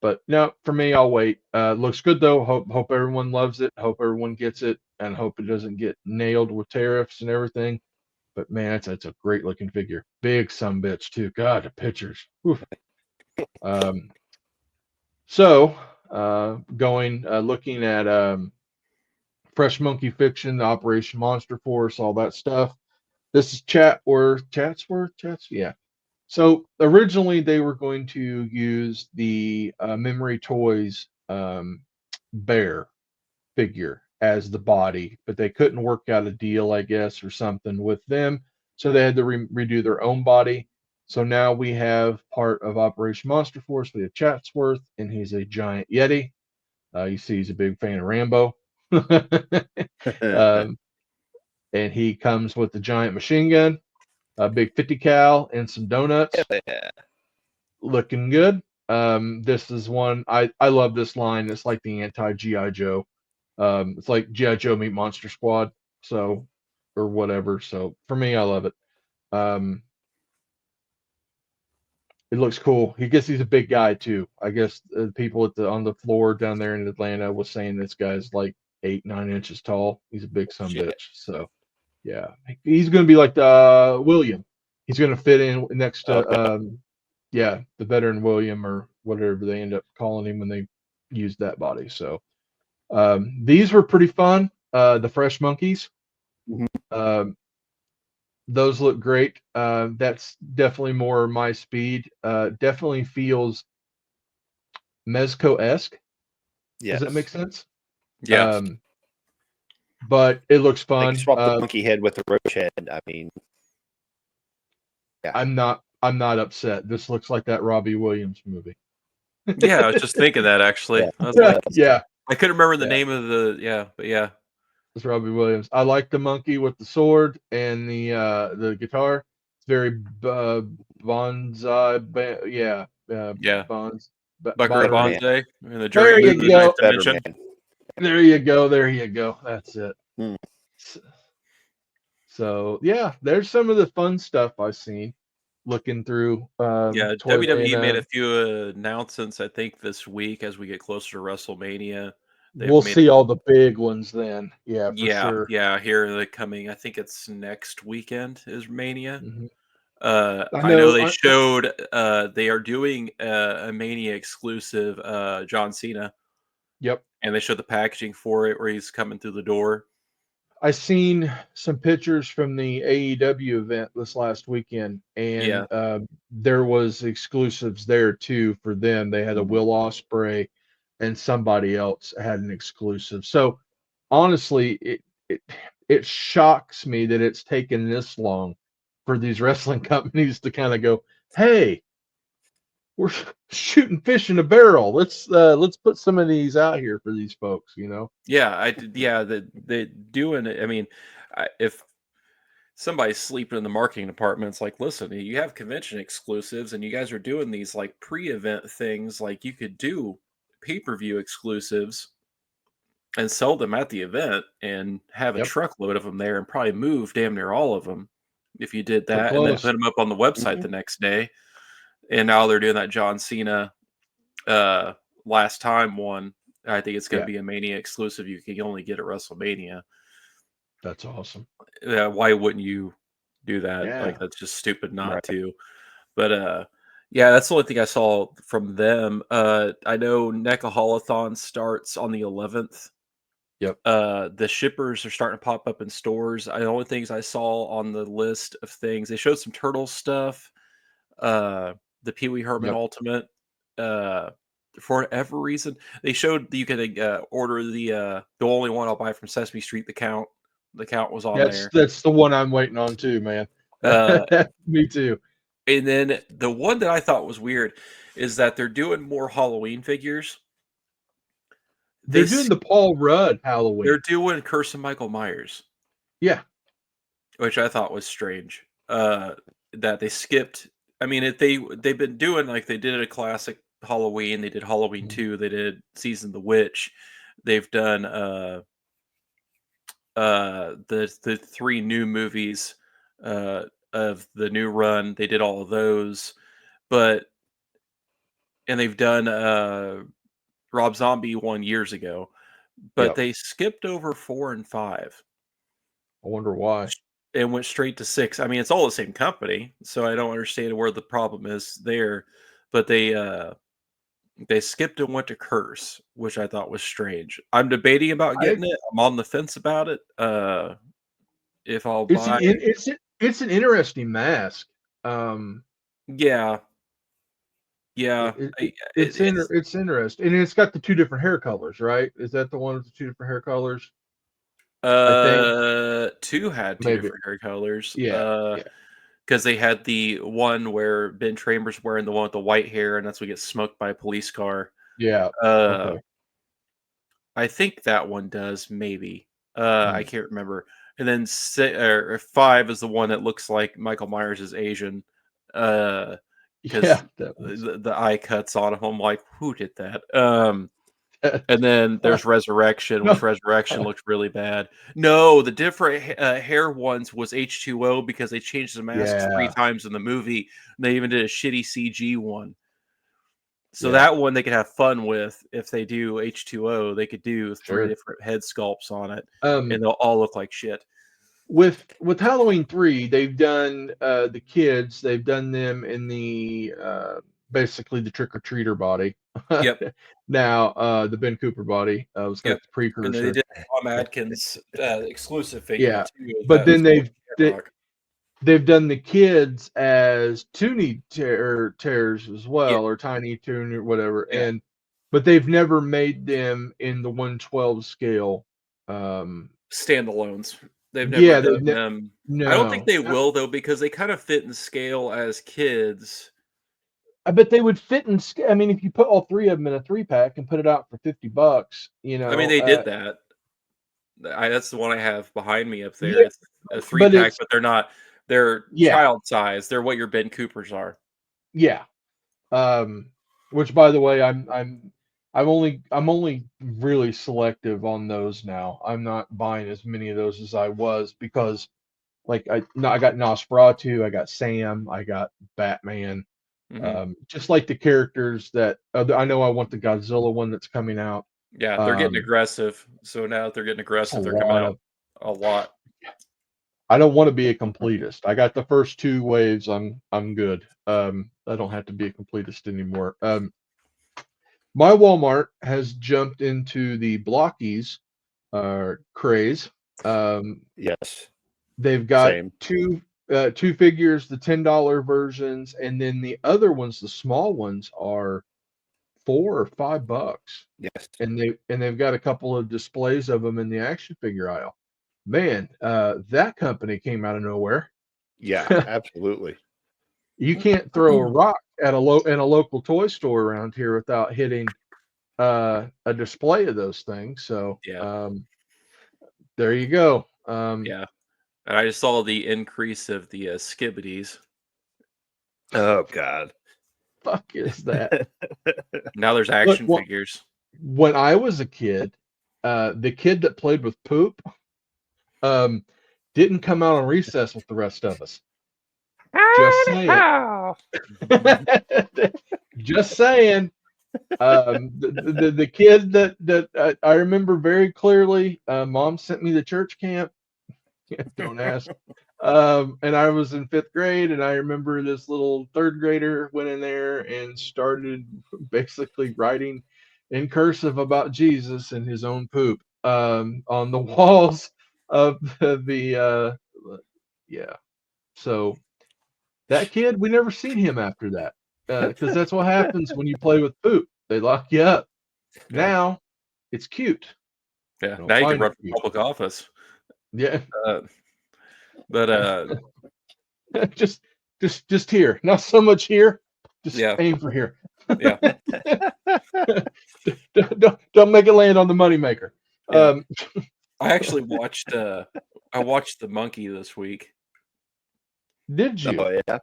But no, for me, I'll wait. Looks good though. Hope everyone loves it. Hope everyone gets it, and hope it doesn't get nailed with tariffs and everything. But man, it's a great looking figure. Big sumbitch too. God, the pictures. So looking at Fresh Monkey Fiction, Operation Monster Force, all that stuff. This is Chatsworth. Yeah. So originally they were going to use the Memory Toys bear figure as the body, but they couldn't work out a deal, I guess, or something with them. So they had to redo their own body. So now we have part of Operation Monster Force. We have Chatsworth, and he's a giant Yeti. You see, he's a big fan of Rambo. And he comes with the giant machine gun, a big 50 cal, and some donuts. Looking good. This is one I love. This line. It's like the anti GI Joe. It's like GI Joe meet Monster Squad. So, or whatever. So for me, I love it. It looks cool. He's a big guy too. I guess people on the floor down there in Atlanta was saying this guy's like 8-9 inches tall. He's a big sumbitch. So yeah, he's going to be like the William. He's going to fit in next to the veteran William, or whatever they end up calling him when they used that body. So these were pretty fun. The Fresh Monkeys. Those look great. That's definitely more my speed. Definitely feels Mezco-esque. Yes. Does that make sense? Yeah. But it looks fun. Like swap the monkey head with the roach head. I mean, yeah. I'm not upset. This looks like that Robbie Williams movie. Yeah, I was just thinking that actually. Yeah. I was like, I couldn't remember the name of the but yeah. It's Robbie Williams. I like the monkey with the sword and the guitar. It's very bonsai. Buckaroo Banzai in the there you go. There you go. There you go. That's it. So yeah, there's some of the fun stuff I've seen looking through. WWE Toylanta. made a few announcements, I think, this week as we get closer to WrestleMania. We'll see all the big ones then. Yeah, for sure. Yeah, here they're coming. I think it's next weekend is Mania. Mm-hmm. I know they showed they are doing a Mania exclusive John Cena. Yep. And they showed the packaging for it where he's coming through the door. I seen some pictures from the AEW event this last weekend, and there was exclusives there too for them. They had a Will Ospreay and somebody else had an exclusive. So honestly, it shocks me that it's taken this long for these wrestling companies to kind of go, hey, we're shooting fish in a barrel. Let's put some of these out here for these folks, you know? Yeah, the doing it. I mean, if somebody's sleeping in the marketing department, it's like, listen, you have convention exclusives, and you guys are doing these like pre-event things. Like, you could do pay-per-view exclusives and sell them at the event, and have a Yep. truckload of them there, and probably move damn near all of them if you did We're that, and then close. put them up on the website the next day. And now they're doing that John Cena last time one. I think it's going to be a Mania exclusive. You can only get at WrestleMania. That's awesome. Why wouldn't you do that? Yeah. Like, that's just stupid not to. But yeah, that's the only thing I saw from them. I know Necaholathon starts on the 11th. Yep. The shippers are starting to pop up in stores. The only things I saw on the list of things, they showed some turtle stuff. The Pee Wee Herman Ultimate. For whatever reason, they showed that you can order the only one I'll buy from Sesame Street. The Count. The Count was on there. That's the one I'm waiting on too, man. Me too. And then the one that I thought was weird is that they're doing more Halloween figures. They're doing the Paul Rudd Halloween. They're doing Curse of Michael Myers. Yeah. Which I thought was strange. That they skipped. I mean, they've been doing, like, they did a classic Halloween. They did Halloween 2. They did Season of the Witch. They've done the 3 new movies of the new run. They did all of those. And they've done Rob Zombie 1 years ago. But they skipped over 4 and 5. I wonder why. And went straight to 6. I mean, it's all the same company, so I don't understand where the problem is there. But they skipped and went to Curse, which I thought was strange. I'm debating about getting it. I'm on the fence about it. If I'll buy it. It's an interesting mask. Yeah. It's interesting, and it's got the 2 different hair colors, right? Is that the one with the 2 different hair colors? I think 2 had 2 different hair colors. Yeah. Because they had the one where Ben Tramer's wearing the one with the white hair, and that's what gets smoked by a police car. Yeah. Okay. I think that one does, maybe. I can't remember. And then 5 is the one that looks like Michael Myers is Asian. Because the eye cuts on him. I'm like, who did that? And then there's Resurrection, which Resurrection looked really bad. No, the different hair ones was H2O because they changed the masks 3 times in the movie. And they even did a shitty CG one. So that one they could have fun with. If they do H2O, they could do 3 different head sculpts on it, and they'll all look like shit. With Halloween 3, they've done the kids. They've done them in the basically the trick-or-treater body. Yep. Now the Ben Cooper body was like the precursor. And they did Tom Atkins exclusive figure too. But then they've done the kids as Toonie Terrors as well, or Tiny Toon or whatever. But they've never made them in the 1/12 scale. Standalones. They've never done them. No. I don't think they will, though, because they kind of fit in scale as kids. I bet they would fit in scale. I mean, if you put all 3 of them in a 3-pack and put it out for $50, you know. I mean, they did that. That's the one I have behind me up there. It's a 3-pack, but they're not. They're child size. They're what your Ben Coopers are. Yeah. Which, by the way, I'm only really selective on those now. I'm not buying as many of those as I was because, like, I got Nosferatu, I got Sam, I got Batman. Just like the characters that I know, I want the Godzilla one that's coming out. Yeah, they're getting aggressive. So now that they're getting aggressive, they're coming out a lot. I don't want to be a completist. I got the first 2 waves. I'm good. I don't have to be a completist anymore. My Walmart has jumped into the blockies craze. Yes. They've got 2 figures, the $10 versions, and then the other ones, the small ones, are $4 or $5. Yes. And they've got a couple of displays of them in the action figure aisle. Man, that company came out of nowhere. Yeah, absolutely. You can't throw a rock at a local toy store around here without hitting a display of those things. So there you go. Yeah. And I just saw the increase of the skibbities. Oh God. Fuck is that? Now there's action figures. When I was a kid, the kid that played with poop didn't come out on recess with the rest of us. Just saying. Just saying. The kid that I remember very clearly, Mom sent me to church camp. Don't ask. And I was in 5th grade, and I remember this little 3rd grader went in there and started basically writing in cursive about Jesus and his own poop on the walls of the yeah. So that kid, we never seen him after that, because that's what happens when you play with poop. They lock you up. Yeah. Now it's cute. Yeah. Now you can run for public office. Yeah. But just here, not so much here. Just aim for here. Yeah. don't make it land on the moneymaker. Yeah. I actually watched I watched The Monkey this week. Did you? Oh yeah.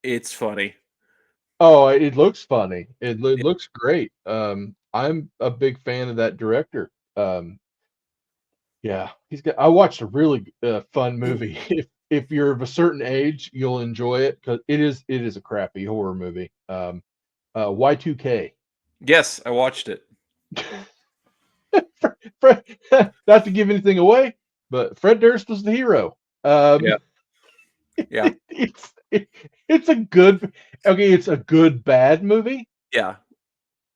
It's funny. Oh, it looks funny. It looks great. I'm a big fan of that director. Yeah, I watched a really fun movie. If you're of a certain age, you'll enjoy it, because it is a crappy horror movie. Y2K. Yes, I watched it. Not to give anything away, but Fred Durst was the hero. Yeah. It's a good, it's a good bad movie. Yeah.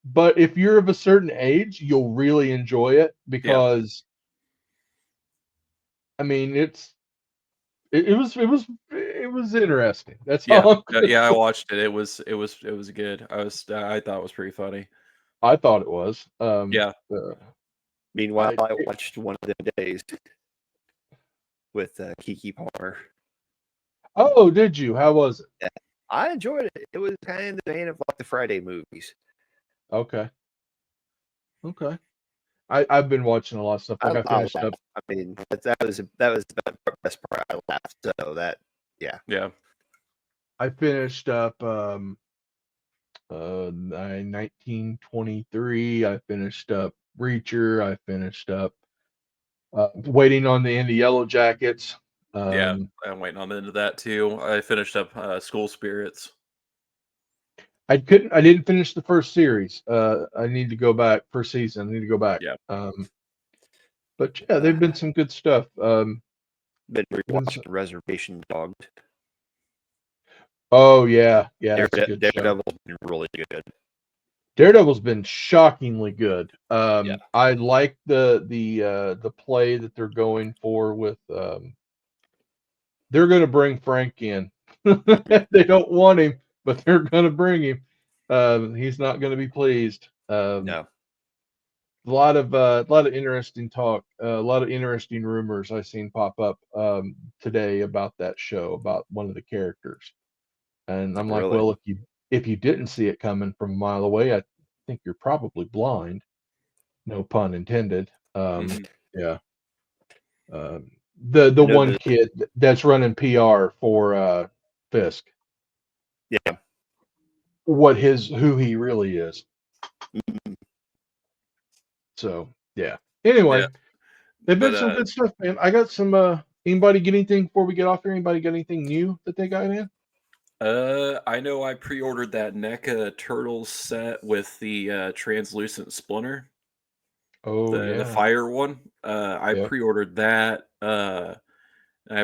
But if you're of a certain age, you'll really enjoy it, because I mean, it was interesting. That's all. I watched it. It was good. I thought it was pretty funny. I thought it was. Meanwhile, I watched One of Them Days with Kiki Palmer. Oh, did you? How was it? Yeah, I enjoyed it. It was kind of in the vein of like the Friday movies. Okay. I've been watching a lot of stuff. Like I finished up. I mean, that was the best part. I laughed. So that, yeah. I finished up 1923. I finished up Reacher. I finished up waiting on the end of Yellow Jackets. I'm waiting on the end of that too. I finished up School Spirits. I didn't finish the first series. I need to go back per season. I need to go back. Yeah. But yeah, they've been some good stuff. Been rewatching Reservation Dogs. Oh yeah. Daredevil's been really good. Daredevil's been shockingly good. I like the play that they're going for with. They're going to bring Frank in. They don't want him, but they're going to bring him. He's not going to be pleased. No. A lot of interesting talk, a lot of interesting rumors I seen pop up today about that show, about one of the characters, and I'm like, well, if you didn't see it coming from a mile away, I think you're probably blind. No pun intended. Yeah. The one kid that's running PR for Fisk. Yeah. Who he really is. So yeah. Anyway, they've been some good stuff, man. I got some. Anybody get anything before we get off here? Anybody got anything new that they got in? I know I pre-ordered that NECA Turtles set with the translucent splinter. Oh, the fire one. I pre-ordered that. I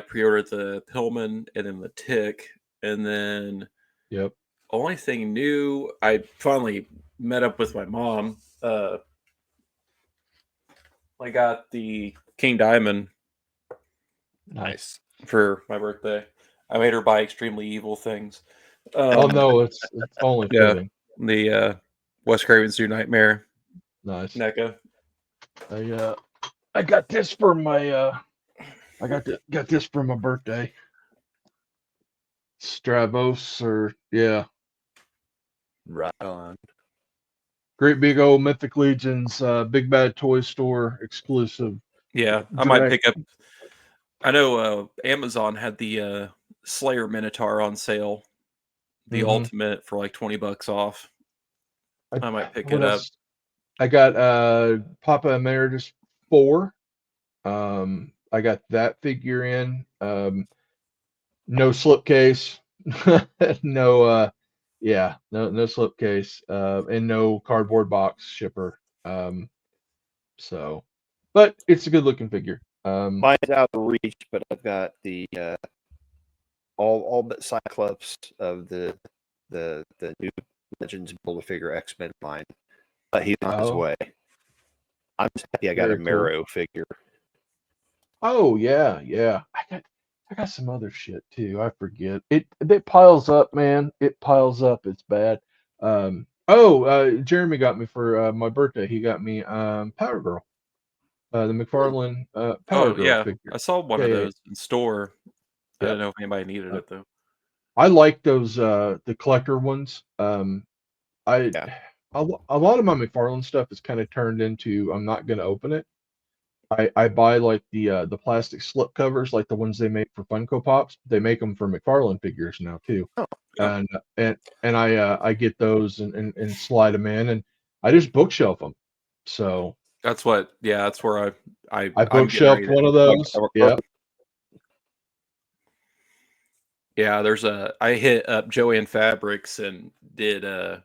pre-ordered the Pillman and then the Tick, and then only thing new, I finally met up with my mom. I got the King Diamond. Nice. For my birthday. I made her buy extremely evil things. No, it's only fitting. The Wes Craven's New Nightmare. Nice. NECA. I got this for my got this for my birthday. Stravos Right on. Great big old Mythic Legions, Big Bad Toy Store exclusive. Yeah, I might pick up. I know Amazon had the Slayer Minotaur on sale, the ultimate for like $20 off. I might pick it up. I got Papa Emeritus 4. I got that figure in. No slipcase. No slipcase. And no cardboard box shipper. But it's a good looking figure. Mine's out of reach, but I've got the all but Cyclops of the new Legends Build-A-Figure X-Men line. But he's on his way. I'm just happy I got a Mero figure. Oh yeah. I got some other shit too. I forget. It piles up, man. It piles up. It's bad. Jeremy got me for my birthday. He got me Power Girl. The McFarlane Power Girl figure. I saw one of those in store. I don't know if anybody needed it though. I like those the collector ones. A lot of my McFarlane stuff is kind of turned into I'm not gonna open it. I buy like the plastic slip covers, like the ones they make for Funko Pops. They make them for McFarlane figures now too. And I get those and slide them in, and I just bookshelf them. So that's where I bookshelfed one of those. Yeah, I hit up Joanne Fabrics and did they're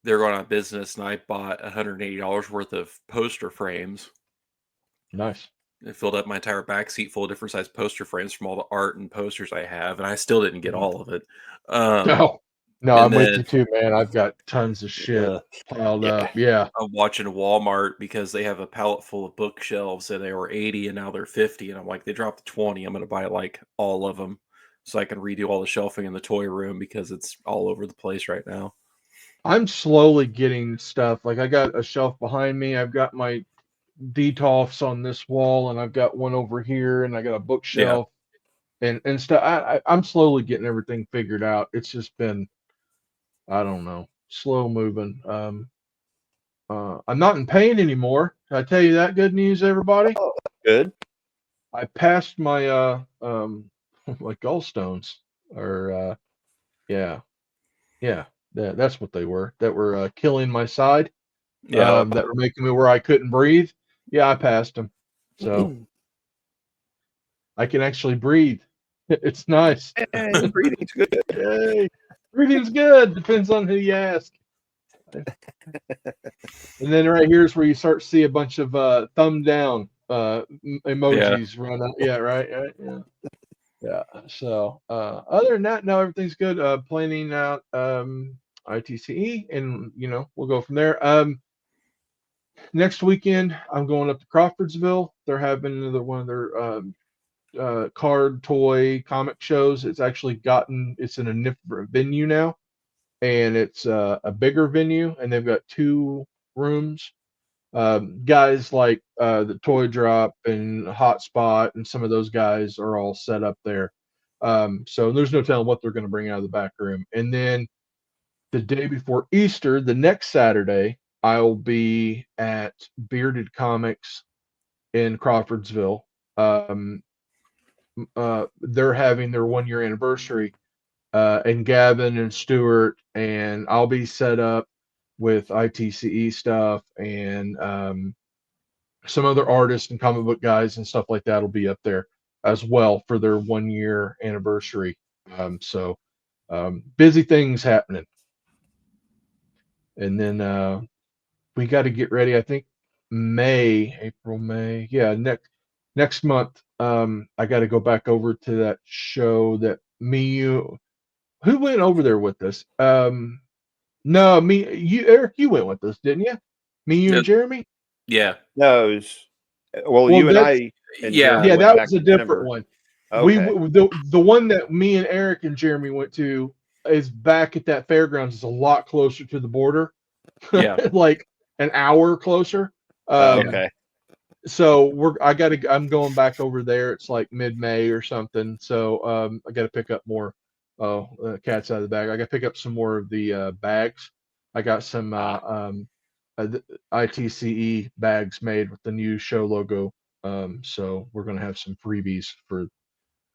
going out of business, and I bought $180 worth of poster frames. Nice. It filled up my entire back seat full of different size poster frames from all the art and posters I have, and I still didn't get all of it. No, I'm with you too, man. I've got tons of shit piled up. Yeah. I'm watching Walmart because they have a pallet full of bookshelves, and they were 80 and now they're 50, and I'm like, they dropped to 20. I'm going to buy like all of them so I can redo all the shelving in the toy room because it's all over the place right now. I'm slowly getting stuff. Like I got a shelf behind me. I've got my Detolfs on this wall, and I've got one over here, and I got a bookshelf and stuff. I'm slowly getting everything figured out. It's just been, I don't know, slow moving. I'm not in pain anymore. Can I tell you that good news, everybody? Oh, good. I passed my my gallstones, or that's what they were. That were killing my side. That were making me where I couldn't breathe. Yeah, I passed them. So I can actually breathe. It's nice. Hey, breathing's good. Hey, breathing's good. Depends on who you ask. And then right here is where you start to see a bunch of thumb down emojis run out. Yeah, right. Yeah. So other than that, no, everything's good. Planning out ITCE, and we'll go from there. Next weekend, I'm going up to Crawfordsville. They're having another one of their card, toy, comic shows. It's actually it's in a different venue now, and it's a bigger venue, and they've got 2 rooms. Guys like the Toy Drop and Hotspot and some of those guys are all set up there. So there's no telling what they're going to bring out of the back room. And then the day before Easter, the next Saturday, I'll be at Bearded Comics in Crawfordsville. They're having their 1-year anniversary, and Gavin and Stuart, and I'll be set up with ITCE stuff, and some other artists and comic book guys and stuff like that will be up there as well for their 1-year anniversary. So busy things happening. And then we got to get ready. I think April, May. Yeah, next month. I got to go back over to that show that who went over there with us? No, Eric, you went with us, didn't you? You and Jeremy? Yeah. No, you and I. Yeah, that was a different one. Okay. The one that me and Eric and Jeremy went to is back at that fairgrounds. It's a lot closer to the border. Yeah. like an hour closer. Okay. So I'm going back over there. It's like mid-May or something. So I got to pick up more. Cat's out of the bag. I got to pick up some more of the bags. I got some ITCE bags made with the new show logo. So we're gonna have some freebies for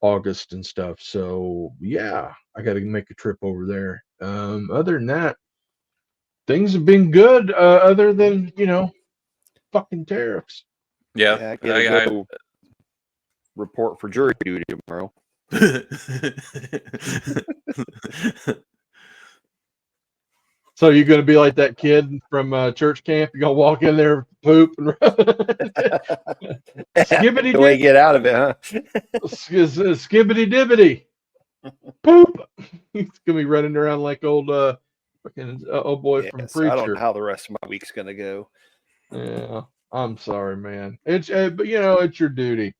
August and stuff. So yeah, I got to make a trip over there. Other than that, things have been good. Other than fucking tariffs. Yeah. I gotta go report for jury duty tomorrow. So you're going to be like that kid from church camp? You're going to walk in there, poop, and skibbity The way you get out of it, huh? Skibbity dibbity, poop. He's going to be running around like old fucking old boy from Preacher. I don't know how the rest of my week's going to go. Yeah, I'm sorry, man. It's but it's your duty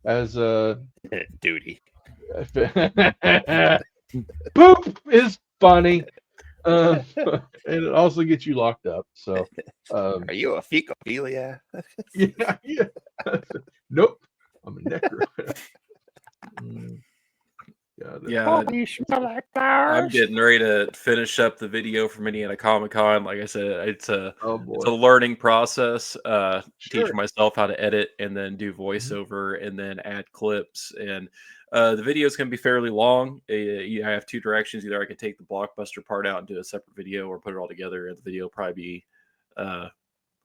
as a duty. Poop is funny. And it also gets you locked up. So, are you a fecophilia? yeah. Nope, I'm a necro. Yeah, I'm getting ready to finish up the video from Indiana Comic-Con. Like I said, it's a learning process. Teaching myself how to edit and then do voiceover and then add clips. And the video is going to be fairly long. I have two directions. Either I can take the blockbuster part out and do a separate video, or put it all together, and the video will probably be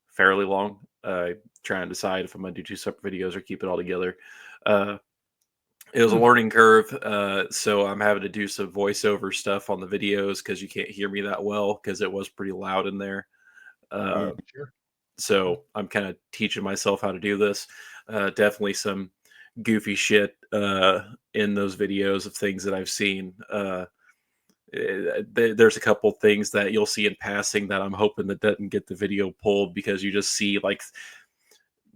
fairly long. Trying to decide if I'm going to do two separate videos or keep it all together. It was a learning curve, so I'm having to do some voiceover stuff on the videos because you can't hear me that well because it was pretty loud in there. Sure. So I'm kind of teaching myself how to do this. Definitely some goofy shit in those videos of things that I've seen. There's a couple things that you'll see in passing that I'm hoping that doesn't get the video pulled, because you just see like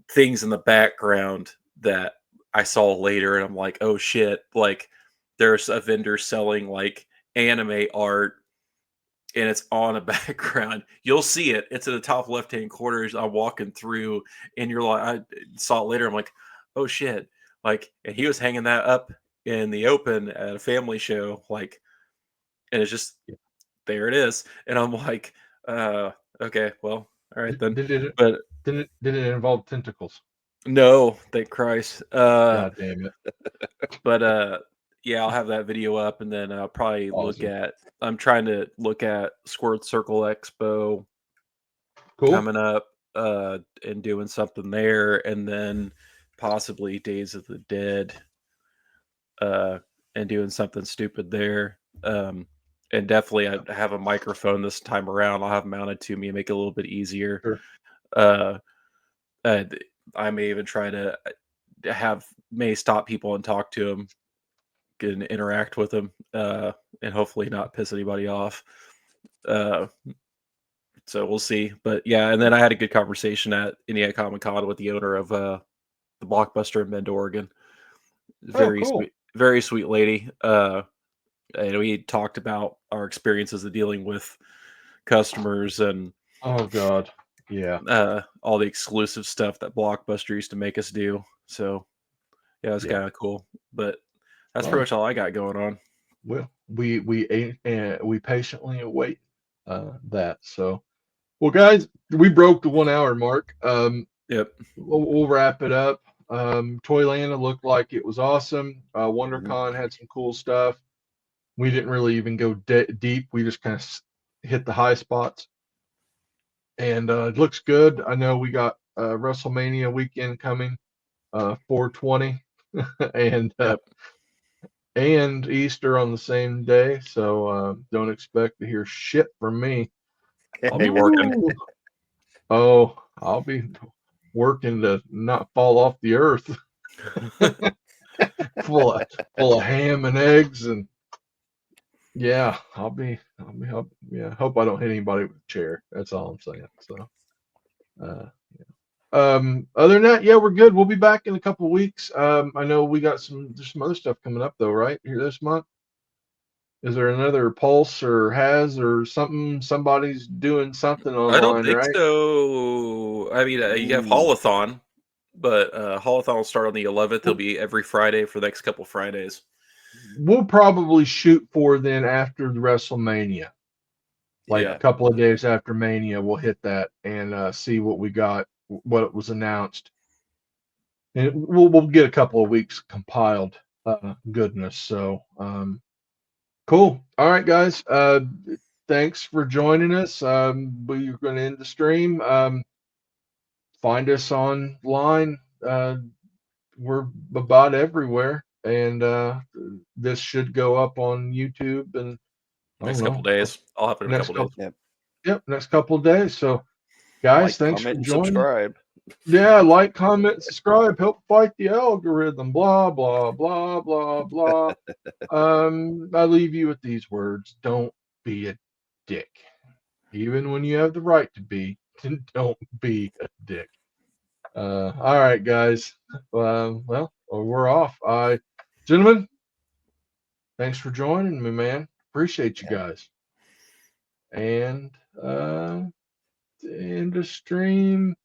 things in the background that I saw later, and I'm like, oh shit, like there's a vendor selling like anime art and it's on a background. You'll see it. It's in the top left-hand corner as I'm walking through, and you're like, I saw it later. I'm like, oh shit. Like, and he was hanging that up in the open at a family show, like, and it's just, there it is. And I'm like, okay, well, all right then. Did it involve tentacles? No, thank Christ. God damn it. But yeah, I'll have that video up, and then I'll probably I'm trying to look at Squirt Circle Expo coming up, and doing something there, and then possibly Days of the Dead, and doing something stupid there. And definitely I have a microphone this time around. I'll have mounted to me and make it a little bit easier. Sure. I may even try to may stop people and talk to them and interact with them, and hopefully not piss anybody off. So we'll see. But yeah, and then I had a good conversation at Indiana Comic-Con with the owner of the Blockbuster in Bend, Oregon. Very sweet lady. And we talked about our experiences of dealing with customers and oh god, yeah, all the exclusive stuff that Blockbuster used to make us do. So yeah, it's kind of cool. But that's pretty much all I got going on. Well, we patiently await that. So, well, guys, we broke the 1 hour mark. Yep. We'll wrap it up. Toylanta looked like it was awesome. Wondercon had some cool stuff. We didn't really even go deep. We just kind of hit the high spots. And it looks good. I know we got WrestleMania weekend coming, 420, and Easter on the same day. So don't expect to hear shit from me. I'll be working. Oh, I'll be working to not fall off the earth. full of ham and eggs, and yeah, I'll be hope I don't hit anybody with a chair. That's all I'm saying. So other than that, yeah, we're good. We'll be back in a couple of weeks. I know we got there's some other stuff coming up though, right? Here this month. Is there another Pulse or Has or something? Somebody's doing something I don't online, think right? so. I mean, you have Holothon, but Holothon will start on the 11th. It'll be every Friday for the next couple Fridays. We'll probably shoot for then after the WrestleMania. Like a couple of days after Mania, we'll hit that and see what we got, what was announced. And we'll get a couple of weeks compiled goodness. So cool. All right, guys. Thanks for joining us. We're going to end the stream. Find us online. We're about everywhere, and this should go up on YouTube and Next couple days. I'll have it in a couple days. Yep, next couple of days. So, guys, thanks for comment, and joining. subscribe. Yeah, like, comment, subscribe, help fight the algorithm. Blah blah blah blah blah. I leave you with these words: don't be a dick, even when you have the right to be. Don't be a dick. All right, guys. Well, we're off. Gentlemen, thanks for joining me, man. Appreciate you guys. And end of stream.